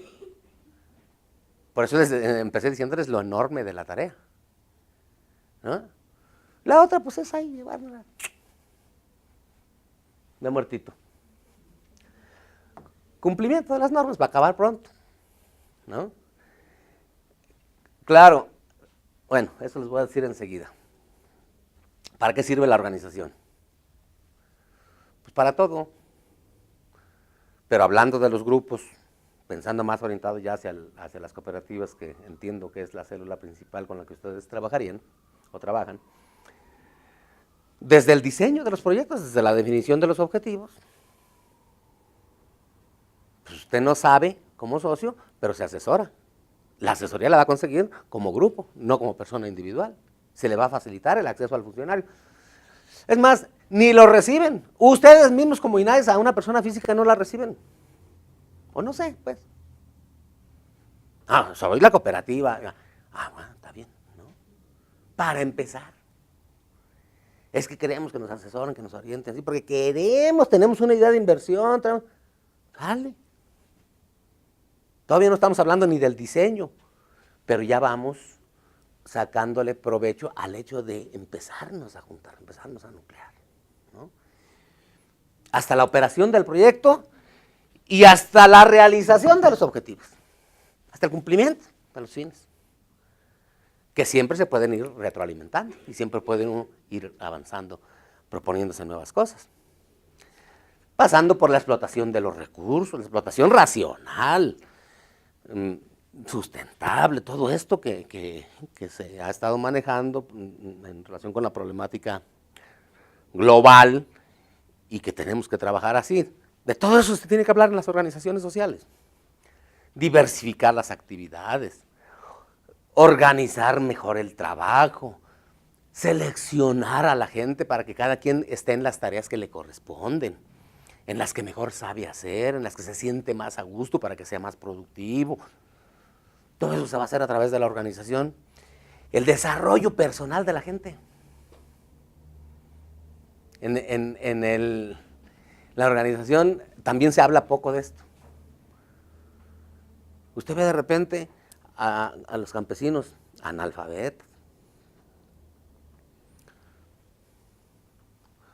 Por eso les empecé diciéndoles lo enorme de la tarea, ¿no? La otra pues es ahí llevarla de muertito. Cumplimiento de las normas va a acabar pronto, ¿no? Claro, bueno, eso les voy a decir enseguida. ¿Para qué sirve la organización? Pues para todo. Pero hablando de los grupos, pensando más orientado ya hacia las cooperativas, que entiendo que es la célula principal con la que ustedes trabajarían o trabajan, desde el diseño de los proyectos, desde la definición de los objetivos, pues usted no sabe como socio, pero se asesora. La asesoría la va a conseguir como grupo, no como persona individual. Se le va a facilitar el acceso al funcionario. Es más, ni lo reciben. Ustedes mismos como INAES a una persona física no la reciben. O no sé, pues. Soy la cooperativa. Bueno, está bien, ¿no? Para empezar. Es que queremos que nos asesoren, que nos orienten, así, porque tenemos una idea de inversión. Dale. Todavía no estamos hablando ni del diseño, pero ya vamos sacándole provecho al hecho de empezarnos a juntar, empezarnos a nuclear, ¿no? Hasta la operación del proyecto y hasta la realización de los objetivos, hasta el cumplimiento de los fines, que siempre se pueden ir retroalimentando y siempre pueden ir avanzando, proponiéndose nuevas cosas. Pasando por la explotación de los recursos, la explotación racional, sustentable, todo esto que se ha estado manejando en relación con la problemática global y que tenemos que trabajar así. De todo eso se tiene que hablar en las organizaciones sociales. Diversificar las actividades, organizar mejor el trabajo, seleccionar a la gente para que cada quien esté en las tareas que le corresponden, en las que mejor sabe hacer, en las que se siente más a gusto para que sea más productivo. Todo eso se va a hacer a través de la organización. El desarrollo personal de la gente. En la organización también se habla poco de esto. Usted ve de repente a los campesinos analfabetos.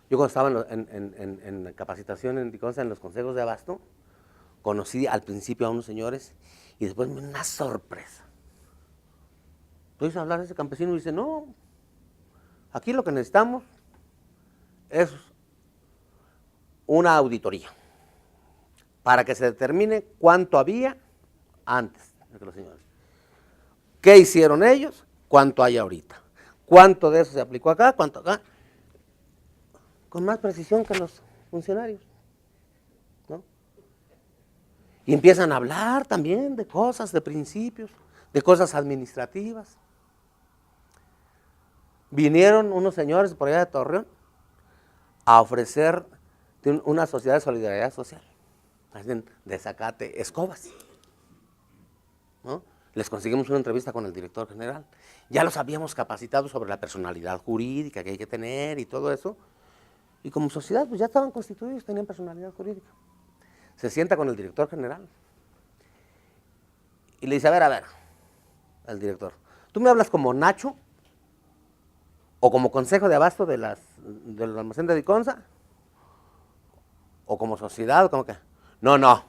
Yo cuando estaba en capacitación en Diconsa, en los consejos de abasto, conocí al principio a unos señores y después una sorpresa. Entonces hablar de ese campesino y dice, no, aquí lo que necesitamos es una auditoría para que se determine cuánto había antes de que los señores. ¿Qué hicieron ellos? ¿Cuánto hay ahorita? ¿Cuánto de eso se aplicó acá? ¿Cuánto acá? Con más precisión que los funcionarios, ¿no? Y empiezan a hablar también de cosas, de principios, de cosas administrativas. Vinieron unos señores por allá de Torreón a ofrecer una sociedad de solidaridad social, de Zacate, Escobas, ¿no? Les conseguimos una entrevista con el director general. Ya los habíamos capacitado sobre la personalidad jurídica que hay que tener y todo eso. Y como sociedad, pues ya estaban constituidos, tenían personalidad jurídica. Se sienta con el director general y le dice, a ver, al director, ¿tú me hablas como Nacho o como consejo de abasto del almacén de Diconsa? ¿O como sociedad? ¿O como qué? No,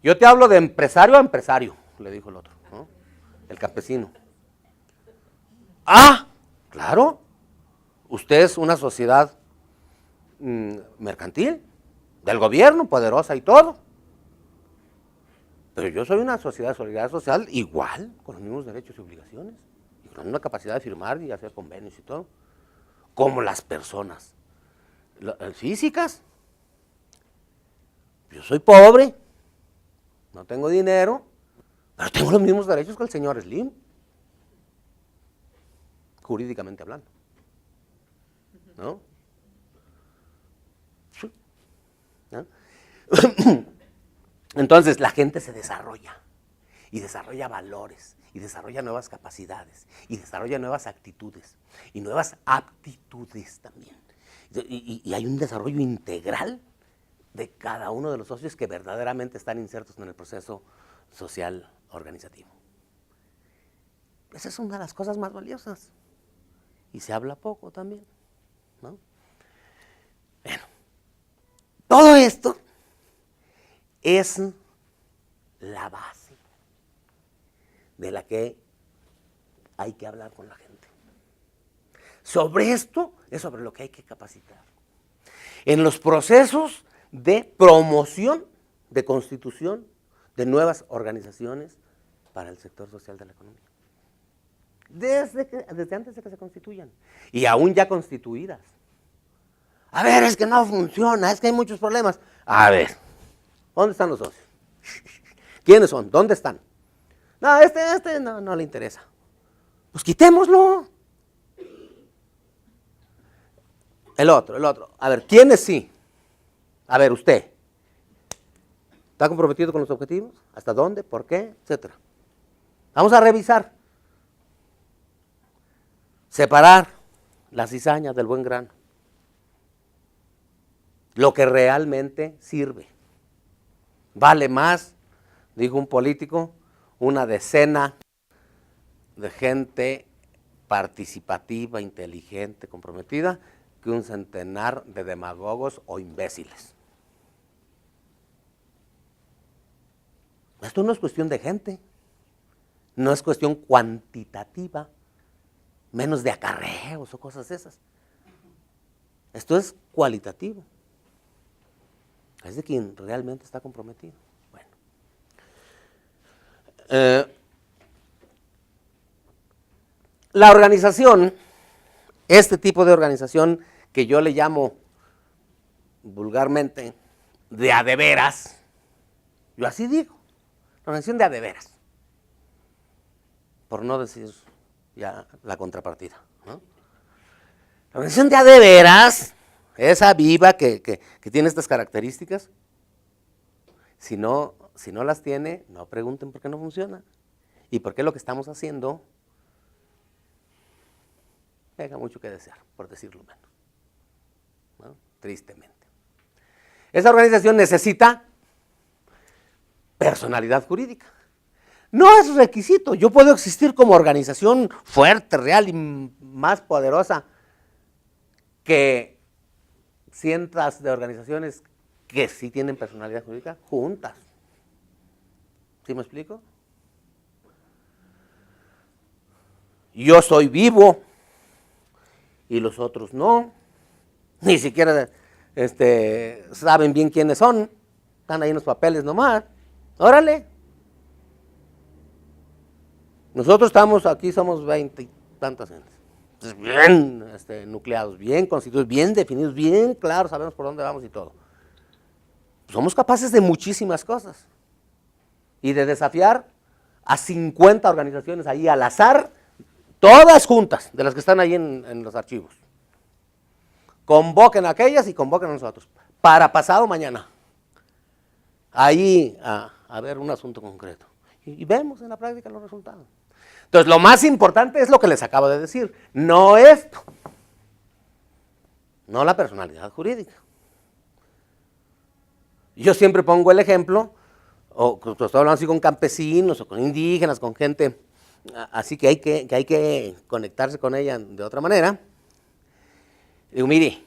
yo te hablo de empresario a empresario, le dijo el otro, ¿no? El campesino. Claro, usted es una sociedad mercantil, del gobierno, poderosa y todo. Pero yo soy una sociedad de solidaridad social igual, con los mismos derechos y obligaciones, y con una capacidad de firmar y hacer convenios y todo, como las personas físicas. Yo soy pobre, no tengo dinero, pero tengo los mismos derechos que el señor Slim, jurídicamente hablando, ¿no? Sí. ¿No? Entonces la gente se desarrolla, y desarrolla valores, y desarrolla nuevas capacidades, y desarrolla nuevas actitudes, y nuevas aptitudes también. Y hay un desarrollo integral de cada uno de los socios que verdaderamente están insertos en el proceso social organizativo. Esa es una de las cosas más valiosas. Y se habla poco también, ¿no? Bueno, todo esto es la base de la que hay que hablar con la gente. Sobre esto es sobre lo que hay que capacitar. En los procesos de promoción, de constitución de nuevas organizaciones para el sector social de la economía. Desde antes de que se constituyan, y aún ya constituidas. A ver, es que no funciona, es que hay muchos problemas. A ver, ¿dónde están los socios? ¿Quiénes son? ¿Dónde están? No, este no le interesa. Pues quitémoslo. El otro. A ver, ¿quiénes sí? A ver, usted. ¿Está comprometido con los objetivos? ¿Hasta dónde? ¿Por qué? Etcétera. Vamos a revisar. Separar la cizaña del buen grano. Lo que realmente sirve. Vale más, dijo un político, una decena de gente participativa, inteligente, comprometida, que un centenar de demagogos o imbéciles. Esto no es cuestión de gente, no es cuestión cuantitativa, menos de acarreos o cosas esas. Esto es cualitativo. Es de quien realmente está comprometido. Bueno. La organización, este tipo de organización que yo le llamo vulgarmente de a de veras, yo así digo, la organización de a de veras, por no decir ya la contrapartida, ¿no? La organización de a de veras, esa viva que tiene estas características, si no las tiene, no pregunten por qué no funciona y por qué lo que estamos haciendo deja mucho que desear, por decirlo menos, ¿no? Tristemente. Esa organización necesita personalidad jurídica. No es requisito, yo puedo existir como organización fuerte, real y más poderosa que cientos de organizaciones que sí tienen personalidad jurídica juntas. ¿Sí me explico? Yo soy vivo y los otros no, ni siquiera saben bien quiénes son, están ahí en los papeles nomás. Órale. Nosotros estamos aquí, somos 20 y tantas gentes. Bien nucleados, bien constituidos, bien definidos, bien claros, sabemos por dónde vamos y todo. Somos capaces de muchísimas cosas y de desafiar a 50 organizaciones ahí al azar, todas juntas, de las que están ahí en los archivos. Convoquen a aquellas y convoquen a nosotros, para pasado mañana, ahí a ver un asunto concreto. Y vemos en la práctica los resultados. Entonces, lo más importante es lo que les acabo de decir, no esto, no la personalidad jurídica. Yo siempre pongo el ejemplo, o estoy hablando así con campesinos, o con indígenas, con gente, así que hay que conectarse con ella de otra manera. Digo, mire,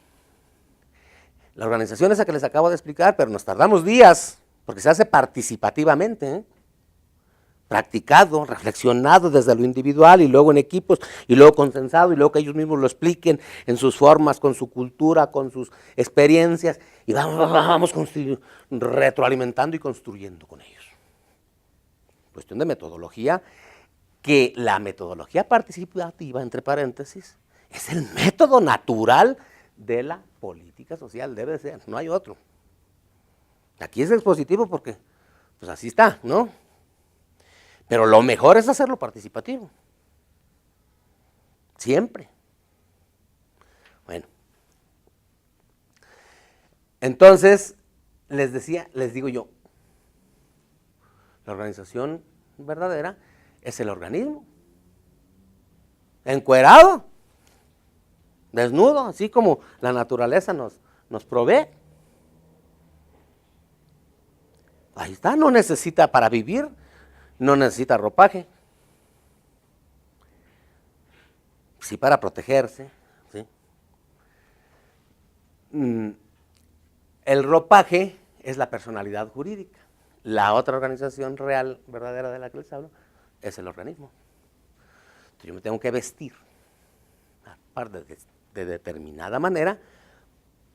la organización esa que les acabo de explicar, pero nos tardamos días, porque se hace participativamente, practicado, reflexionado desde lo individual y luego en equipos y luego consensado y luego que ellos mismos lo expliquen en sus formas, con su cultura, con sus experiencias y vamos retroalimentando y construyendo con ellos. cuestión de metodología, que la metodología participativa, entre paréntesis, es el método natural de la política social, debe ser, no hay otro. Aquí es expositivo porque, pues así está, ¿no? Pero lo mejor es hacerlo participativo. Siempre. Bueno. Entonces, les digo yo, la organización verdadera es el organismo, encuerado, desnudo, así como la naturaleza nos provee. Ahí está, no necesita para vivir, no necesita ropaje. Sí, para protegerse, ¿sí? El ropaje es la personalidad jurídica. La otra organización real, verdadera de la que les hablo, es el organismo. Entonces yo me tengo que vestir de determinada manera,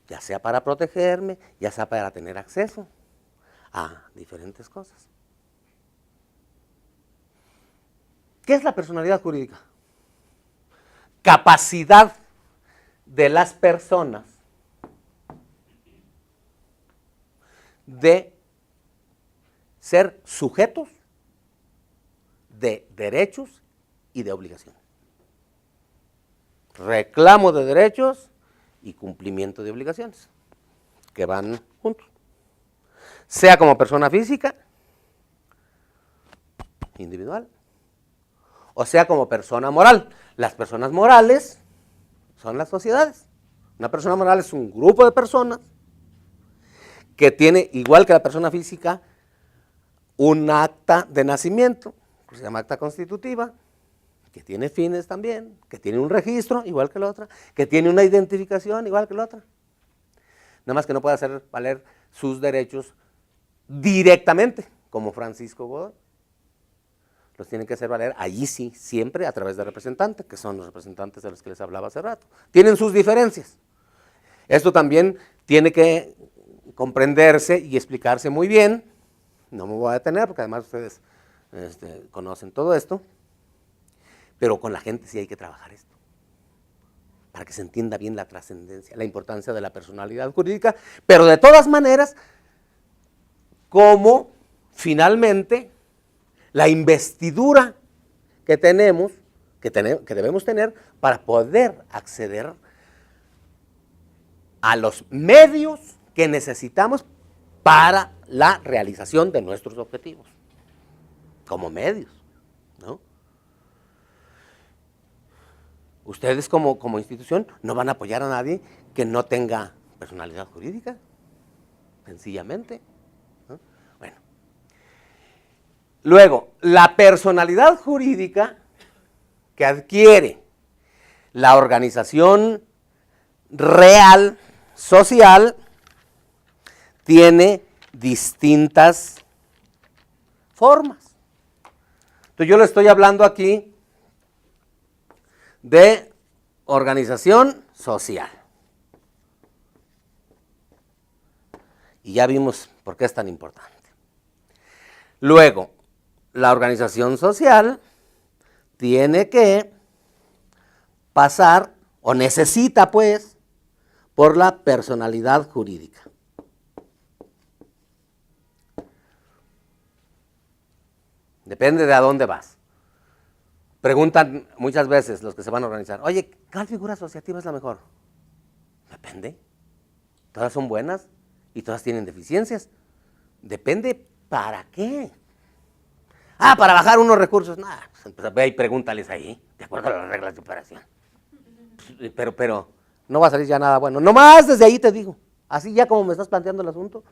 ya sea para protegerme, ya sea para tener acceso a diferentes cosas. ¿Qué es la personalidad jurídica? Capacidad de las personas de ser sujetos de derechos y de obligaciones. Reclamo de derechos y cumplimiento de obligaciones, que van juntos. Sea como persona física, individual, o sea como persona moral. Las personas morales son las sociedades. Una persona moral es un grupo de personas que tiene, igual que la persona física, un acta de nacimiento, que se llama acta constitutiva, que tiene fines también, que tiene un registro, igual que la otra, que tiene una identificación, igual que la otra. Nada más que no puede hacer valer sus derechos directamente, como Francisco Godoy. Los tienen que hacer valer allí sí, siempre a través de representantes, que son los representantes de los que les hablaba hace rato. Tienen sus diferencias. Esto también tiene que comprenderse y explicarse muy bien. No me voy a detener porque además ustedes conocen todo esto. Pero con la gente sí hay que trabajar esto, para que se entienda bien la trascendencia, la importancia de la personalidad jurídica, pero de todas maneras, como finalmente la investidura que tenemos, que debemos tener para poder acceder a los medios que necesitamos para la realización de nuestros objetivos, como medios, ¿no? Ustedes como institución no van a apoyar a nadie que no tenga personalidad jurídica, sencillamente, ¿no? Bueno. Luego, la personalidad jurídica que adquiere la organización real, social, tiene distintas formas. Entonces yo le estoy hablando aquí de organización social. Y ya vimos por qué es tan importante. Luego, la organización social tiene que pasar, o necesita pues, por la personalidad jurídica. Depende de a dónde vas. Preguntan muchas veces los que se van a organizar, oye, ¿cuál figura asociativa es la mejor? Depende. Todas son buenas y todas tienen deficiencias. Depende para qué. Ah, para bajar unos recursos. Nah, pues ve y pregúntales ahí, de acuerdo a las reglas de operación. Pero no va a salir ya nada bueno. Nomás desde ahí te digo. Así ya como me estás planteando el asunto,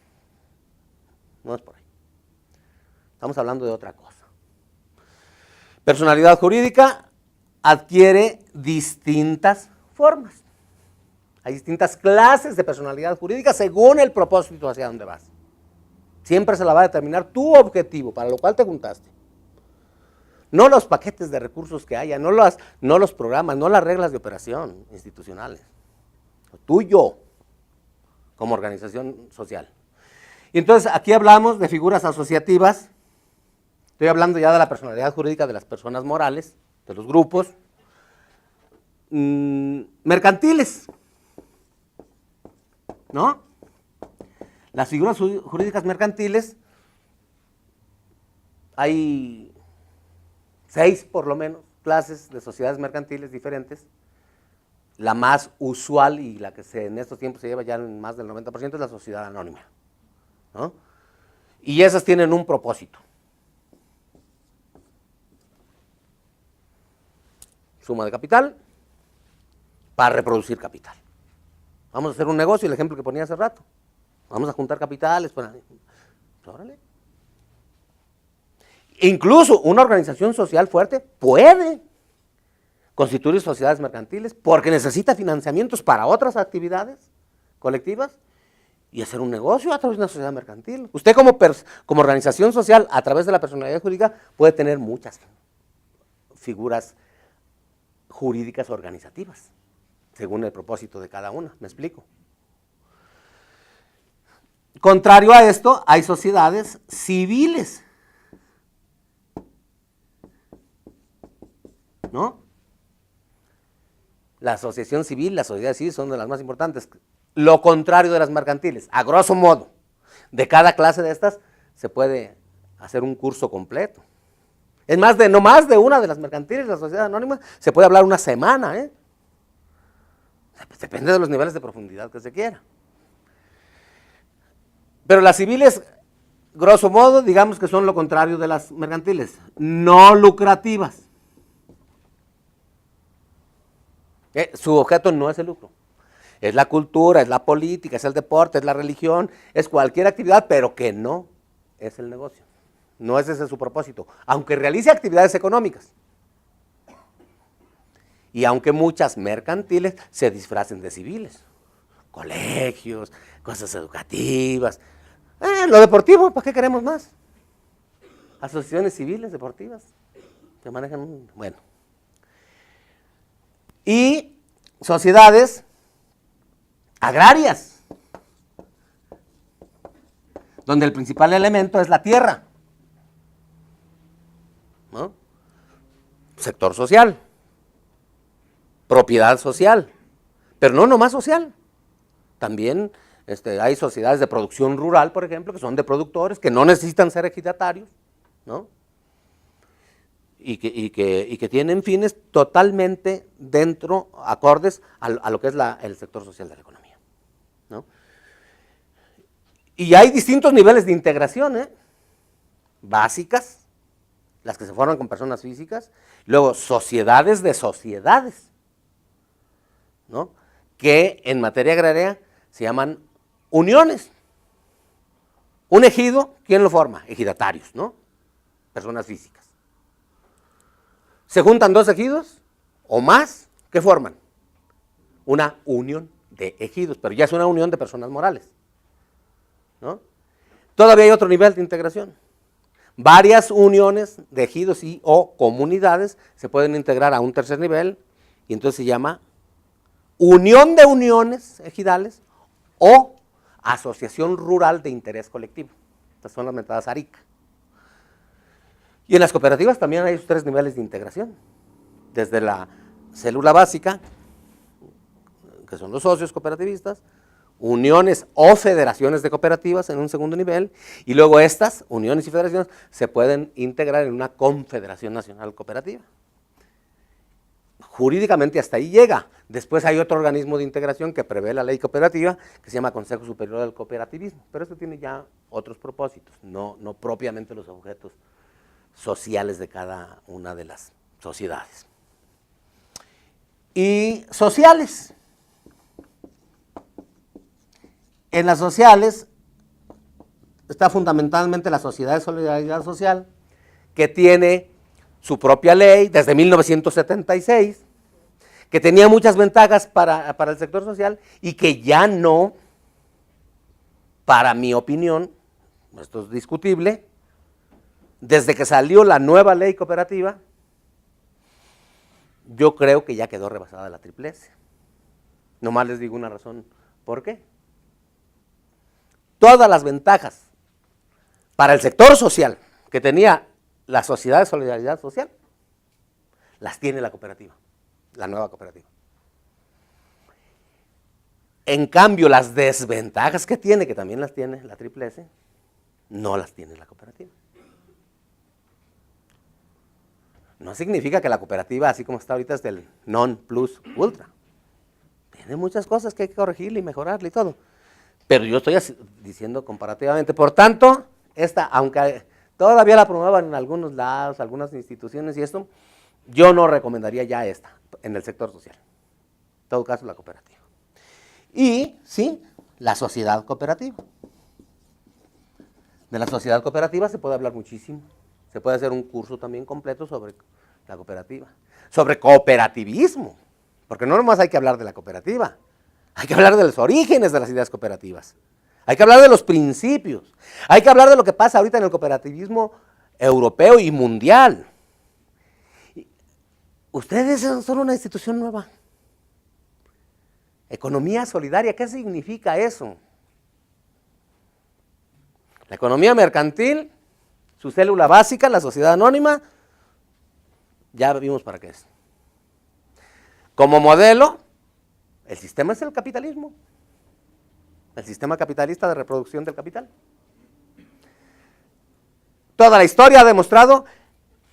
no es por ahí. Estamos hablando de otra cosa. Personalidad jurídica adquiere distintas formas. Hay distintas clases de personalidad jurídica según el propósito hacia dónde vas. Siempre se la va a determinar tu objetivo, para lo cual te juntaste. No los paquetes de recursos que haya, no los programas, no las reglas de operación institucionales. Tú y yo, como organización social. Y entonces aquí hablamos de figuras asociativas Estoy hablando ya de la personalidad jurídica de las personas morales, de los grupos mercantiles, ¿no? Las figuras jurídicas mercantiles, hay 6 por lo menos clases de sociedades mercantiles diferentes. La más usual y la que en estos tiempos se lleva ya en más del 90% es la sociedad anónima, ¿no? Y esas tienen un propósito. Suma de capital para reproducir capital. Vamos a hacer un negocio, el ejemplo que ponía hace rato. Vamos a juntar capitales para... Órale. Incluso una organización social fuerte puede constituir sociedades mercantiles porque necesita financiamientos para otras actividades colectivas y hacer un negocio a través de una sociedad mercantil. Usted como organización social, a través de la personalidad jurídica, puede tener muchas figuras jurídicas organizativas, según el propósito de cada una. ¿Me explico? Contrario a esto, hay sociedades civiles, ¿no? La asociación civil, la sociedad civil son de las más importantes. Lo contrario de las mercantiles, a grosso modo, de cada clase de estas se puede hacer un curso completo. Es más, no más de una de las mercantiles, la sociedad anónima, se puede hablar una semana, ¿eh? Pues depende de los niveles de profundidad que se quiera. Pero las civiles, grosso modo, digamos que son lo contrario de las mercantiles, no lucrativas. Su objeto no es el lucro, es la cultura, es la política, es el deporte, es la religión, es cualquier actividad, pero que no es el negocio. No es ese su propósito, aunque realice actividades económicas. Y aunque muchas mercantiles se disfracen de civiles, colegios, cosas educativas, lo deportivo, ¿para qué queremos más? Asociaciones civiles deportivas que manejan, bueno. Y sociedades agrarias, donde el principal elemento es la tierra, ¿no? Sector social, propiedad social, pero no nomás social, también hay sociedades de producción rural, por ejemplo, que son de productores, que no necesitan ser ejidatarios, ¿no? Y que tienen fines totalmente acordes a lo que es el sector social de la economía, ¿no? Y hay distintos niveles de integración, básicas, las que se forman con personas físicas, luego sociedades de sociedades, ¿no? Que en materia agraria se llaman uniones. Un ejido, ¿quién lo forma? Ejidatarios, ¿no? Personas físicas. Se juntan 2 ejidos o más, ¿qué forman? Una unión de ejidos, pero ya es una unión de personas morales, ¿no? Todavía hay otro nivel de integración. Varias uniones de ejidos o comunidades se pueden integrar a un tercer nivel y entonces se llama unión de uniones ejidales o asociación rural de interés colectivo. Estas son las mentadas ARIC. Y en las cooperativas también hay 3 niveles de integración, desde la célula básica, que son los socios cooperativistas, uniones o federaciones de cooperativas en un segundo nivel, y luego estas uniones y federaciones se pueden integrar en una confederación nacional cooperativa. Jurídicamente hasta ahí llega. Después hay otro organismo de integración que prevé la ley cooperativa, que se llama Consejo Superior del Cooperativismo, pero esto tiene ya otros propósitos, no propiamente los objetos sociales de cada una de las sociedades. Y sociales. En las sociales está fundamentalmente la Sociedad de Solidaridad Social, que tiene su propia ley desde 1976, que tenía muchas ventajas para el sector social y que ya no, para mi opinión, esto es discutible, desde que salió la nueva ley cooperativa, yo creo que ya quedó rebasada la triplece. Nomás les digo una razón, ¿por qué? Todas las ventajas para el sector social que tenía la sociedad de solidaridad social las tiene la cooperativa, la nueva cooperativa. En cambio, las desventajas que tiene, que también las tiene la Triple S, no las tiene la cooperativa. No significa que la cooperativa, así como está ahorita, es del non plus ultra. Tiene muchas cosas que hay que corregirle y mejorarle y todo. Pero yo estoy diciendo comparativamente. Por tanto, esta, aunque todavía la promuevan en algunos lados, algunas instituciones y esto, yo no recomendaría ya esta en el sector social. En todo caso, la cooperativa. Y, sí, la sociedad cooperativa. De la sociedad cooperativa se puede hablar muchísimo. Se puede hacer un curso también completo sobre la cooperativa, sobre cooperativismo, porque no nomás hay que hablar de la cooperativa, hay que hablar de los orígenes de las ideas cooperativas, hay que hablar de los principios, hay que hablar de lo que pasa ahorita en el cooperativismo europeo y mundial. Ustedes son una institución nueva. Economía solidaria, ¿qué significa eso? La economía mercantil, su célula básica, la sociedad anónima, ya vimos para qué es. Como modelo, el sistema es el capitalismo, el sistema capitalista de reproducción del capital. Toda la historia ha demostrado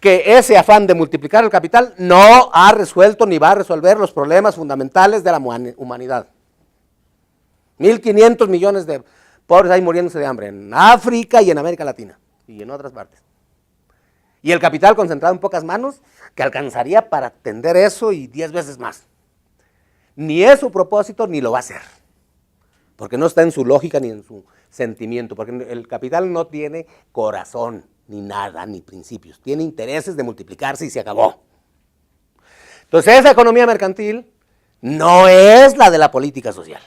que ese afán de multiplicar el capital no ha resuelto ni va a resolver los problemas fundamentales de la humanidad. 1.500 millones de pobres ahí muriéndose de hambre en África y en América Latina y en otras partes. Y el capital concentrado en pocas manos que alcanzaría para atender eso y 10 veces más. Ni es su propósito ni lo va a hacer, porque no está en su lógica ni en su sentimiento, porque el capital no tiene corazón, ni nada, ni principios, tiene intereses de multiplicarse y se acabó. Entonces esa economía mercantil no es la de la política social.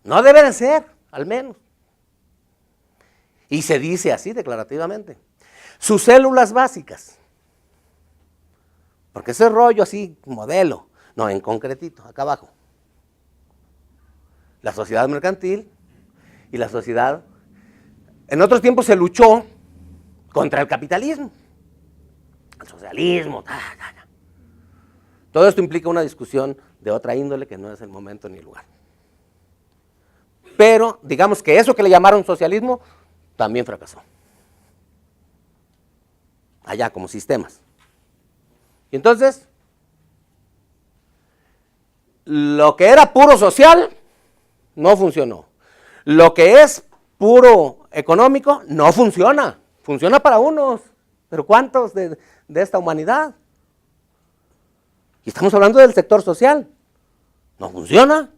No debe de ser, al menos. Y se dice así declarativamente. Sus células básicas, porque ese rollo así, modelo, no, en concretito, acá abajo. La sociedad mercantil y la sociedad, en otros tiempos se luchó contra el capitalismo, el socialismo, Todo esto implica una discusión de otra índole que no es el momento ni el lugar. Pero digamos que eso que le llamaron socialismo también fracasó. Allá como sistemas. Y entonces, lo que era puro social no funcionó. Lo que es puro económico no funciona. Funciona para unos, pero ¿cuántos de esta humanidad? Y estamos hablando del sector social. No funciona.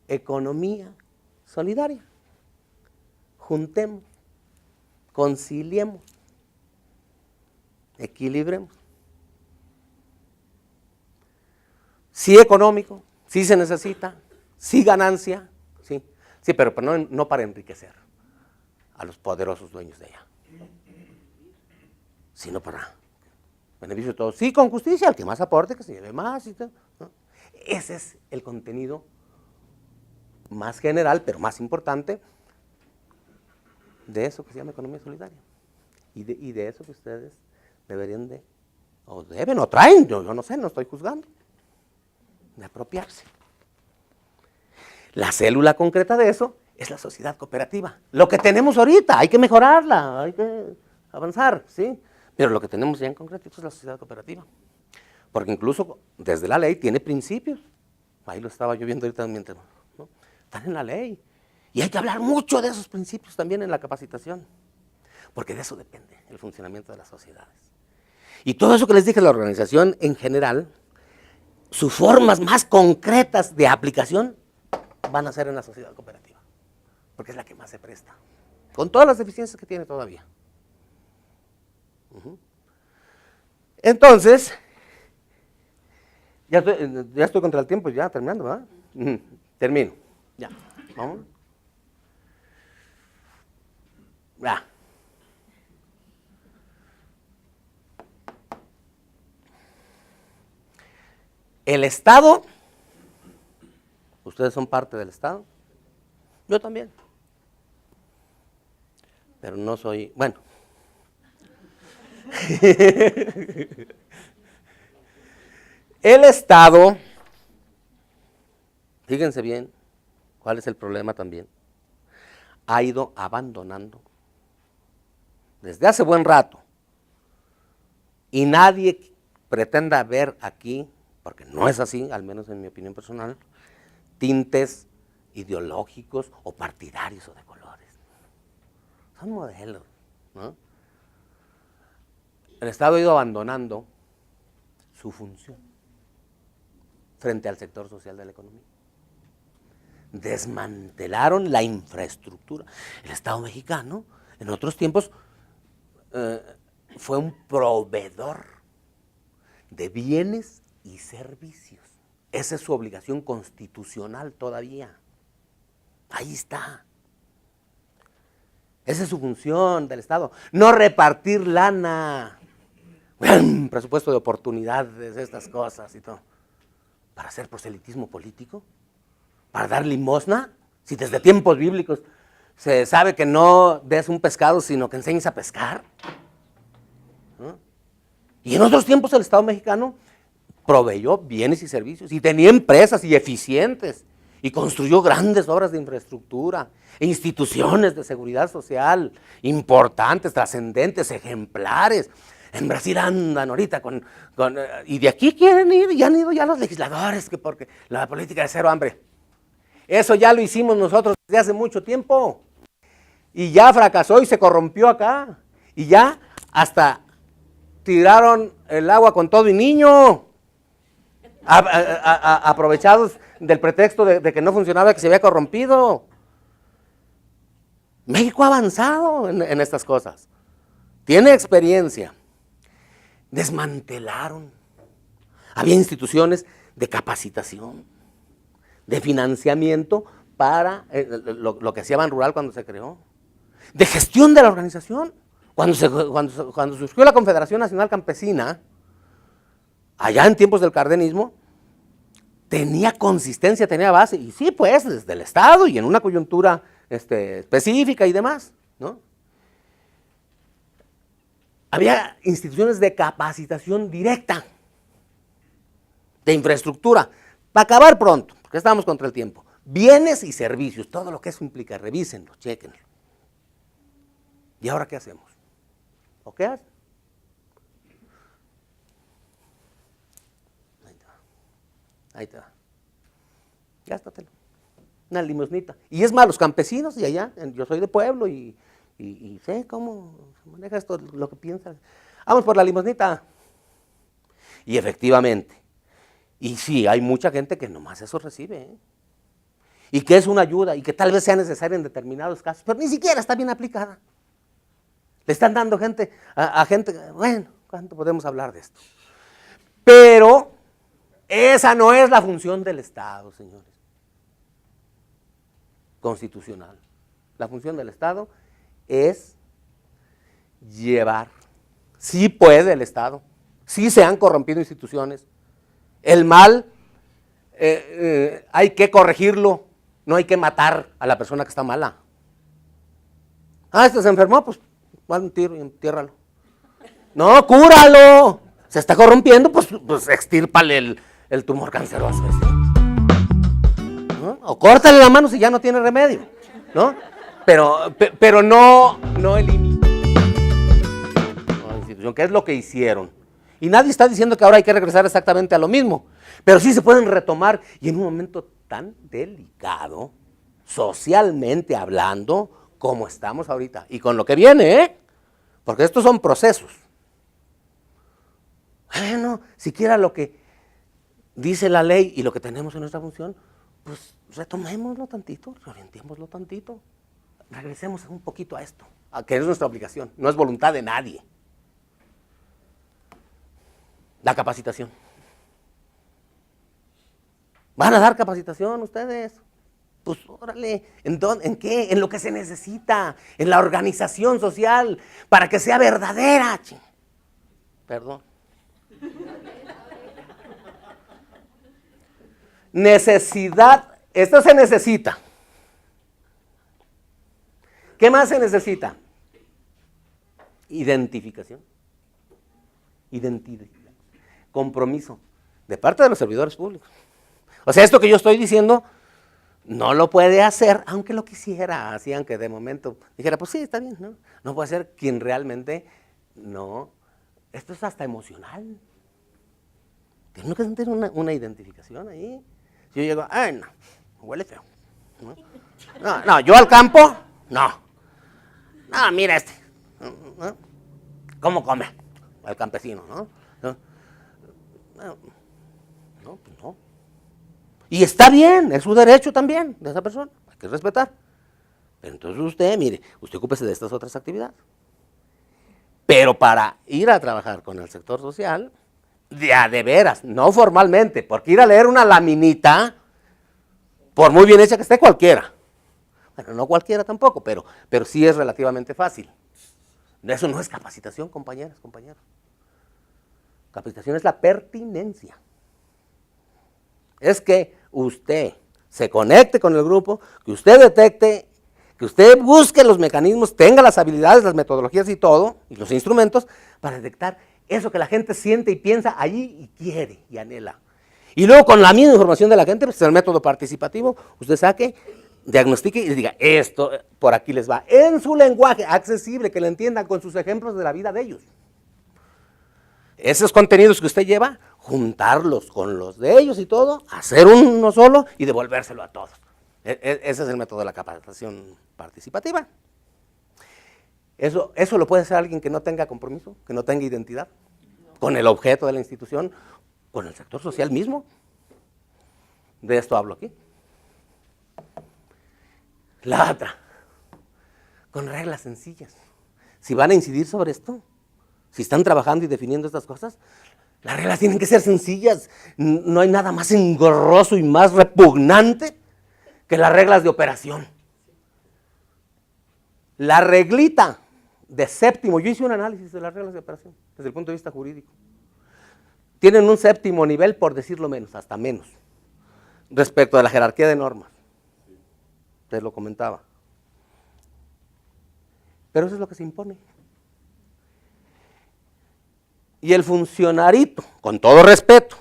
Economía solidaria. Juntemos, conciliemos, equilibremos. Sí económico, sí se necesita, sí ganancia, sí, pero no para enriquecer a los poderosos dueños de ella, sino para beneficio de todos. Sí, con justicia, al que más aporte, que se lleve más. Y tal, ¿no? Ese es el contenido más general, pero más importante, de eso que se llama economía solidaria. Y de eso que ustedes deberían de, o deben, o traen, yo no sé, no estoy juzgando, de apropiarse. La célula concreta de eso es la sociedad cooperativa. Lo que tenemos ahorita, hay que mejorarla, hay que avanzar, ¿sí? Pero lo que tenemos ya en concreto es la sociedad cooperativa. Porque incluso desde la ley tiene principios. Ahí lo estaba yo viendo ahorita mientras, ¿no? Están en la ley. Y hay que hablar mucho de esos principios también en la capacitación, porque de eso depende el funcionamiento de las sociedades. Y todo eso que les dije, la organización en general, sus formas más concretas de aplicación van a ser en la sociedad cooperativa, porque es la que más se presta, con todas las deficiencias que tiene todavía. Entonces, ya estoy contra el tiempo, ya terminando, ¿verdad? Termino, ya, vamos. Ya. El Estado, ustedes son parte del Estado, Yo también. Pero no soy, bueno. El Estado, fíjense bien, cuál es el problema también, ha ido abandonando desde hace buen rato, y nadie pretenda ver aquí, porque no es así, al menos en mi opinión personal, tintes ideológicos o partidarios o de colores. Son modelos, ¿no? El Estado ha ido abandonando su función frente al sector social de la economía. Desmantelaron la infraestructura. El Estado mexicano, en otros tiempos, fue un proveedor de bienes y servicios. Esa es su obligación constitucional todavía. Ahí está. Esa es su función del Estado. No repartir lana. Un presupuesto de oportunidades, estas cosas y todo. ¿Para hacer proselitismo político? ¿Para dar limosna? Si desde tiempos bíblicos se sabe que no des un pescado, sino que enseñes a pescar. ¿No? Y en otros tiempos el Estado mexicano proveyó bienes y servicios, y tenía empresas y eficientes, y construyó grandes obras de infraestructura, e instituciones de seguridad social, importantes, trascendentes, ejemplares. En Brasil andan ahorita y de aquí quieren ir, y han ido ya los legisladores, que porque la política de cero hambre. Eso ya lo hicimos nosotros desde hace mucho tiempo, y ya fracasó y se corrompió acá, y ya hasta tiraron el agua con todo y niño, aprovechados del pretexto de que no funcionaba, que se había corrompido. México ha avanzado en estas cosas, tiene experiencia. Desmantelaron. Había instituciones de capacitación, de financiamiento para lo que hacía Ban Rural cuando se creó, de gestión de la organización. Cuando surgió la Confederación Nacional Campesina, allá en tiempos del cardenismo, tenía consistencia, tenía base, y sí, pues, desde el Estado y en una coyuntura específica y demás, ¿no? Había instituciones de capacitación directa, de infraestructura, para acabar pronto, porque estábamos contra el tiempo. Bienes y servicios, todo lo que eso implica, revísenlo, chéquenlo. ¿Y ahora qué hacemos? ¿O qué hacen? Ahí te va. Gástatelo. Una limosnita. Y es más, los campesinos de allá, yo soy de pueblo y sé cómo se maneja esto, lo que piensan. Vamos por la limosnita. Y efectivamente, y sí, hay mucha gente que nomás eso recibe, ¿eh? Y que es una ayuda, y que tal vez sea necesaria en determinados casos, pero ni siquiera está bien aplicada. Le están dando gente a gente, bueno, ¿cuánto podemos hablar de esto? Pero esa no es la función del Estado, señores. Constitucional. La función del Estado es llevar. Sí puede el Estado, sí se han corrompido instituciones. El mal hay que corregirlo, no hay que matar a la persona que está mala. Se enfermó, pues dale un tiro y entiérralo. No, cúralo. Se está corrompiendo, pues extírpale el tumor canceroso ese. ¿No? O córtale la mano si ya no tiene remedio, ¿no? Pero no elimina la institución, que es lo que hicieron. Y nadie está diciendo que ahora hay que regresar exactamente a lo mismo, pero sí se pueden retomar, y en un momento tan delicado, socialmente hablando, como estamos ahorita, y con lo que viene, ¿eh? Porque estos son procesos. Bueno, siquiera lo que dice la ley y lo que tenemos en nuestra función, pues retomémoslo tantito, reorientémoslo tantito, regresemos un poquito a esto, que es nuestra obligación, no es voluntad de nadie. La capacitación. ¿Van a dar capacitación ustedes? Pues órale, ¿en qué? En lo que se necesita, en la organización social, para que sea verdadera. Perdón. Necesidad, esto se necesita. ¿Qué más se necesita? Identificación. Identidad. Compromiso. De parte de los servidores públicos. O sea, esto que yo estoy diciendo no lo puede hacer, aunque lo quisiera, así, aunque de momento dijera, pues sí, está bien, ¿no? No puede ser quien realmente no. Esto es hasta emocional. Tiene que sentir una identificación ahí. Si yo llego, ay, no, huele feo. No, yo al campo, no. No, mira este. ¿No? ¿Cómo come? El campesino, ¿no? No, pues no. Y está bien, es su derecho también de esa persona, hay que respetar. Pero entonces usted, mire, usted ocúpese de estas otras actividades. Pero para ir a trabajar con el sector social, de veras, no formalmente, porque ir a leer una laminita, por muy bien hecha que esté cualquiera. Bueno, no cualquiera tampoco, pero sí es relativamente fácil. Eso no es capacitación, compañeras, compañeros. Capacitación es la pertinencia. Es que usted se conecte con el grupo, que usted detecte, que usted busque los mecanismos, tenga las habilidades, las metodologías y todo, y los instrumentos, para detectar eso que la gente siente y piensa allí y quiere y anhela. Y luego con la misma información de la gente, pues el método participativo, usted saque, diagnostique y diga, esto por aquí les va, en su lenguaje accesible, que lo entiendan con sus ejemplos de la vida de ellos. Esos contenidos que usted lleva, juntarlos con los de ellos y todo, hacer uno solo y devolvérselo a todos. Ese es el método de la capacitación participativa. Eso lo puede hacer alguien que no tenga compromiso, que no tenga identidad, con el objeto de la institución, con el sector social mismo. De esto hablo aquí. La otra, con reglas sencillas. Si van a incidir sobre esto, si están trabajando y definiendo estas cosas, las reglas tienen que ser sencillas. No hay nada más engorroso y más repugnante que las reglas de operación. La reglita de séptimo, yo hice un análisis de las reglas de operación desde el punto de vista jurídico. Tienen un séptimo nivel, por decirlo menos, hasta menos, respecto a la jerarquía de normas. Te lo comentaba. Pero eso es lo que se impone. Y el funcionarito, con todo respeto,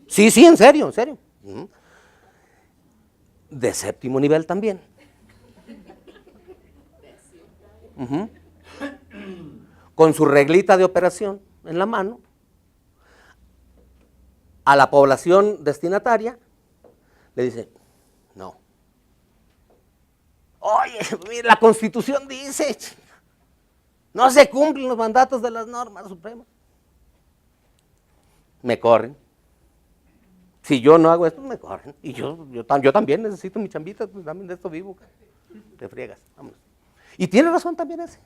sí, en serio, de séptimo nivel también. Con su reglita de operación en la mano, a la población destinataria, le dice, no. Oye, mira, la Constitución dice, no se cumplen los mandatos de las normas supremas. Me corren. Si yo no hago esto, me corren. Y yo también necesito mi chambita, pues dame de esto vivo. Te friegas, vámonos. Y tiene razón también ese.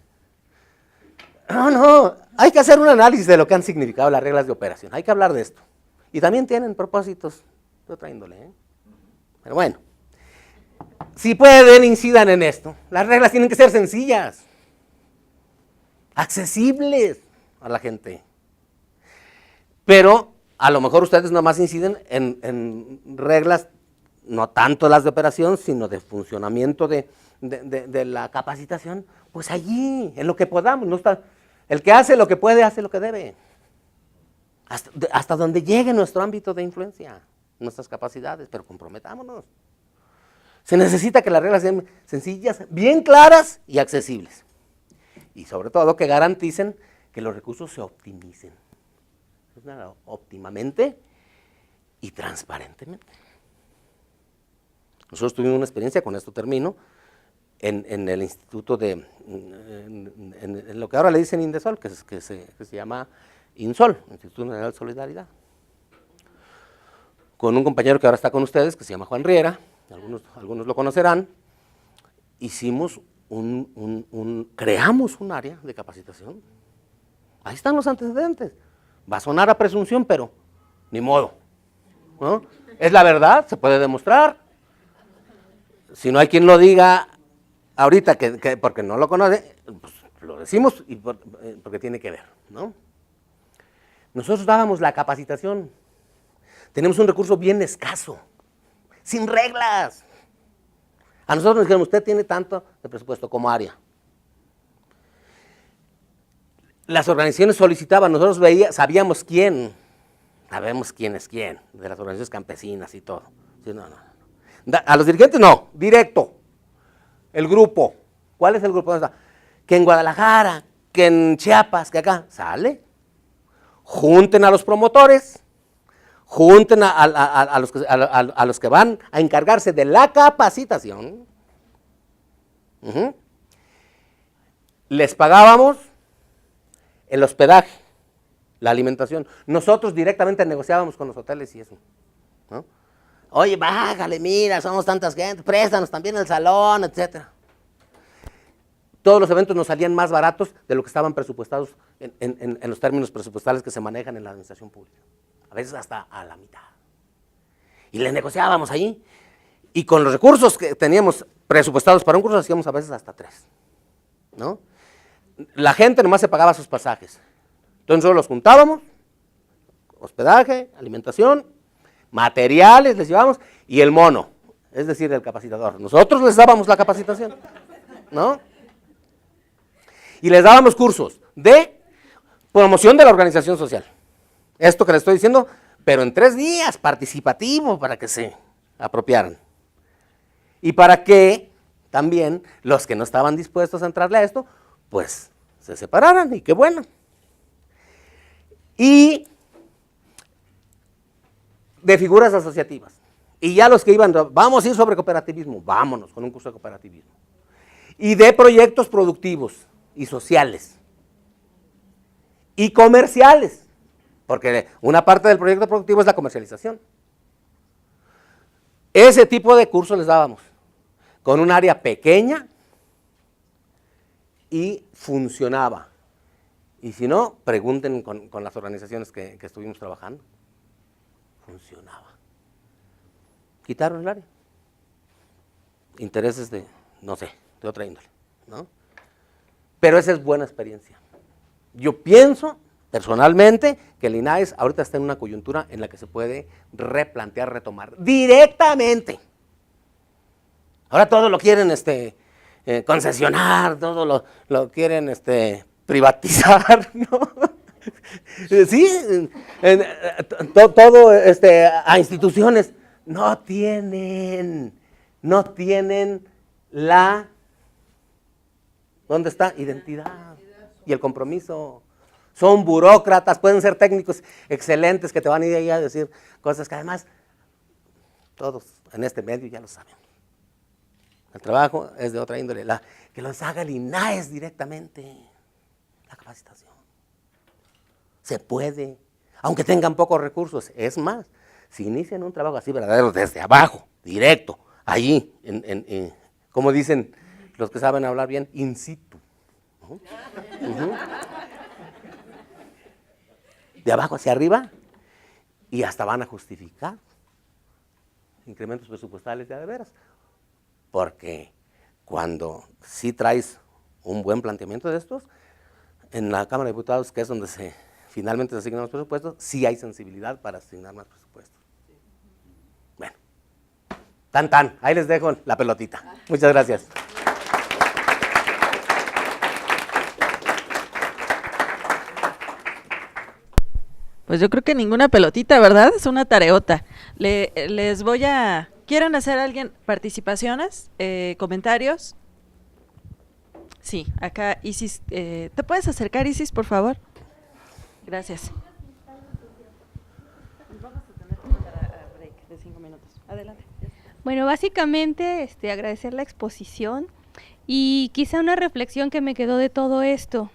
No, hay que hacer un análisis de lo que han significado las reglas de operación. Hay que hablar de esto. Y también tienen propósitos de otra índole, ¿eh? Pero bueno, si pueden, incidan en esto. Las reglas tienen que ser sencillas, accesibles a la gente. Pero a lo mejor ustedes nomás inciden en reglas, no tanto las de operación, sino de funcionamiento de la capacitación, pues allí, en lo que podamos. No está, el que hace lo que puede, hace lo que debe. Hasta donde llegue nuestro ámbito de influencia, nuestras capacidades, pero comprometámonos. Se necesita que las reglas sean sencillas, bien claras y accesibles. Y sobre todo que garanticen que los recursos se optimicen. Óptimamente y transparentemente. Nosotros tuvimos una experiencia, con esto termino, en el instituto en lo que ahora le dicen Indesol, que se llama INSOL, Instituto Nacional de Solidaridad. Con un compañero que ahora está con ustedes, que se llama Juan Riera, algunos lo conocerán, creamos un área de capacitación. Ahí están los antecedentes. Va a sonar a presunción, pero ni modo, ¿no? Es la verdad, se puede demostrar. Si no hay quien lo diga ahorita, que porque no lo conoce, pues lo decimos y porque tiene que ver, ¿no? Nosotros dábamos la capacitación. Tenemos un recurso bien escaso, sin reglas. A nosotros nos dijeron, usted tiene tanto de presupuesto como área. Las organizaciones solicitaban, nosotros sabíamos quién es quién, de las organizaciones campesinas y todo. Sí, no. A los dirigentes no, directo. El grupo, ¿cuál es el grupo? ¿Dónde está? Que en Guadalajara, que en Chiapas, que acá, sale. Junten a los promotores, junten a los que van a encargarse de la capacitación. Les pagábamos el hospedaje, la alimentación. Nosotros directamente negociábamos con los hoteles y eso, ¿no? Oye, bájale, mira, somos tantas gente, préstanos también el salón, etcétera. Todos los eventos nos salían más baratos de lo que estaban presupuestados en los términos presupuestales que se manejan en la administración pública. A veces hasta a la mitad. Y le negociábamos ahí. Y con los recursos que teníamos presupuestados para un curso, hacíamos a veces hasta 3, ¿no? La gente nomás se pagaba sus pasajes. Entonces nosotros los juntábamos, hospedaje, alimentación, materiales les llevábamos, y el mono, es decir, el capacitador. Nosotros les dábamos la capacitación, ¿no? Y les dábamos cursos de promoción de la organización social. Esto que les estoy diciendo, pero en 3 días, participativo, para que se apropiaran. Y para que también los que no estaban dispuestos a entrarle a esto, pues se separaran, y qué bueno. Y de figuras asociativas. Y ya los que iban, vamos a ir sobre cooperativismo, vámonos con un curso de cooperativismo. Y de proyectos productivos y sociales. Y comerciales, porque una parte del proyecto productivo es la comercialización. Ese tipo de cursos les dábamos, con un área pequeña y funcionaba. Y si no, pregunten con las organizaciones que estuvimos trabajando. Funcionaba. Quitaron el área. Intereses de, no sé, de otra índole, ¿no? Pero esa es buena experiencia. Yo pienso, personalmente, que el INAES ahorita está en una coyuntura en la que se puede replantear, retomar directamente. Ahora todo lo quieren concesionar, todo lo quieren privatizar, ¿no? Sí, todo a instituciones. No tienen la, ¿dónde está? Identidad y el compromiso. Son burócratas, pueden ser técnicos excelentes que te van a ir ahí a decir cosas que además todos en este medio ya lo saben. El trabajo es de otra índole, que los haga el INAES directamente, la capacitación. Se puede, aunque tengan pocos recursos. Es más, si inician un trabajo así verdadero desde abajo, directo, allí, como dicen los que saben hablar bien, in situ. De abajo hacia arriba, y hasta van a justificar incrementos presupuestales ya de veras. Porque cuando sí traes un buen planteamiento de estos, en la Cámara de Diputados, que es donde finalmente se asignan los presupuestos, sí hay sensibilidad para asignar más presupuestos. Bueno, ahí les dejo la pelotita. Muchas gracias. Pues yo creo que ninguna pelotita, ¿verdad? Es una tareota. Les voy a... ¿Quieren hacer alguien participaciones? ¿Comentarios? Sí, acá Isis. ¿Te puedes acercar, Isis, por favor? Gracias. Vamos a tener que mandar a break de 5 minutos. Adelante. Bueno, básicamente agradecer la exposición y quizá una reflexión que me quedó de todo esto.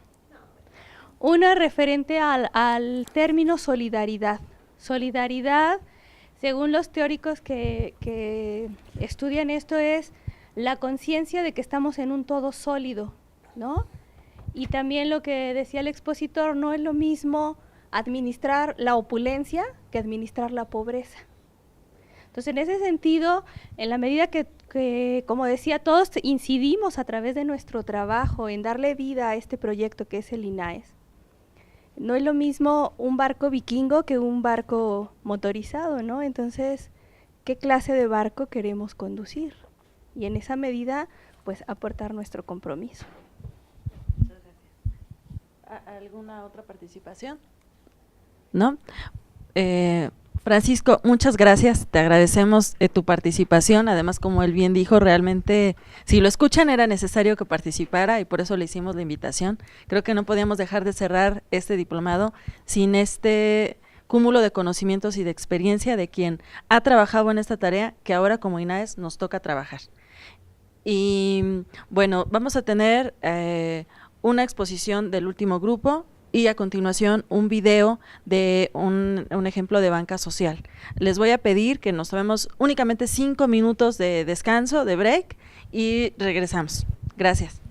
Una referente al término solidaridad. Solidaridad, según los teóricos que estudian esto, es la conciencia de que estamos en un todo sólido, ¿no? Y también lo que decía el expositor, no es lo mismo administrar la opulencia que administrar la pobreza. Entonces, en ese sentido, en la medida que, como decía, todos incidimos a través de nuestro trabajo en darle vida a este proyecto que es el INAES, no es lo mismo un barco vikingo que un barco motorizado, ¿no? Entonces, ¿qué clase de barco queremos conducir? y en esa medida pues aportar nuestro compromiso. Muchas gracias. ¿Alguna otra participación? ¿No? Francisco, muchas gracias, te agradecemos tu participación, además como él bien dijo, realmente si lo escuchan era necesario que participara y por eso le hicimos la invitación. Creo que no podíamos dejar de cerrar este diplomado sin este cúmulo de conocimientos y de experiencia de quien ha trabajado en esta tarea que ahora como INAES nos toca trabajar. Y bueno, vamos a tener una exposición del último grupo y a continuación un video de un ejemplo de banca social. Les voy a pedir que nos tomemos únicamente 5 minutos de descanso, de break, y regresamos. Gracias.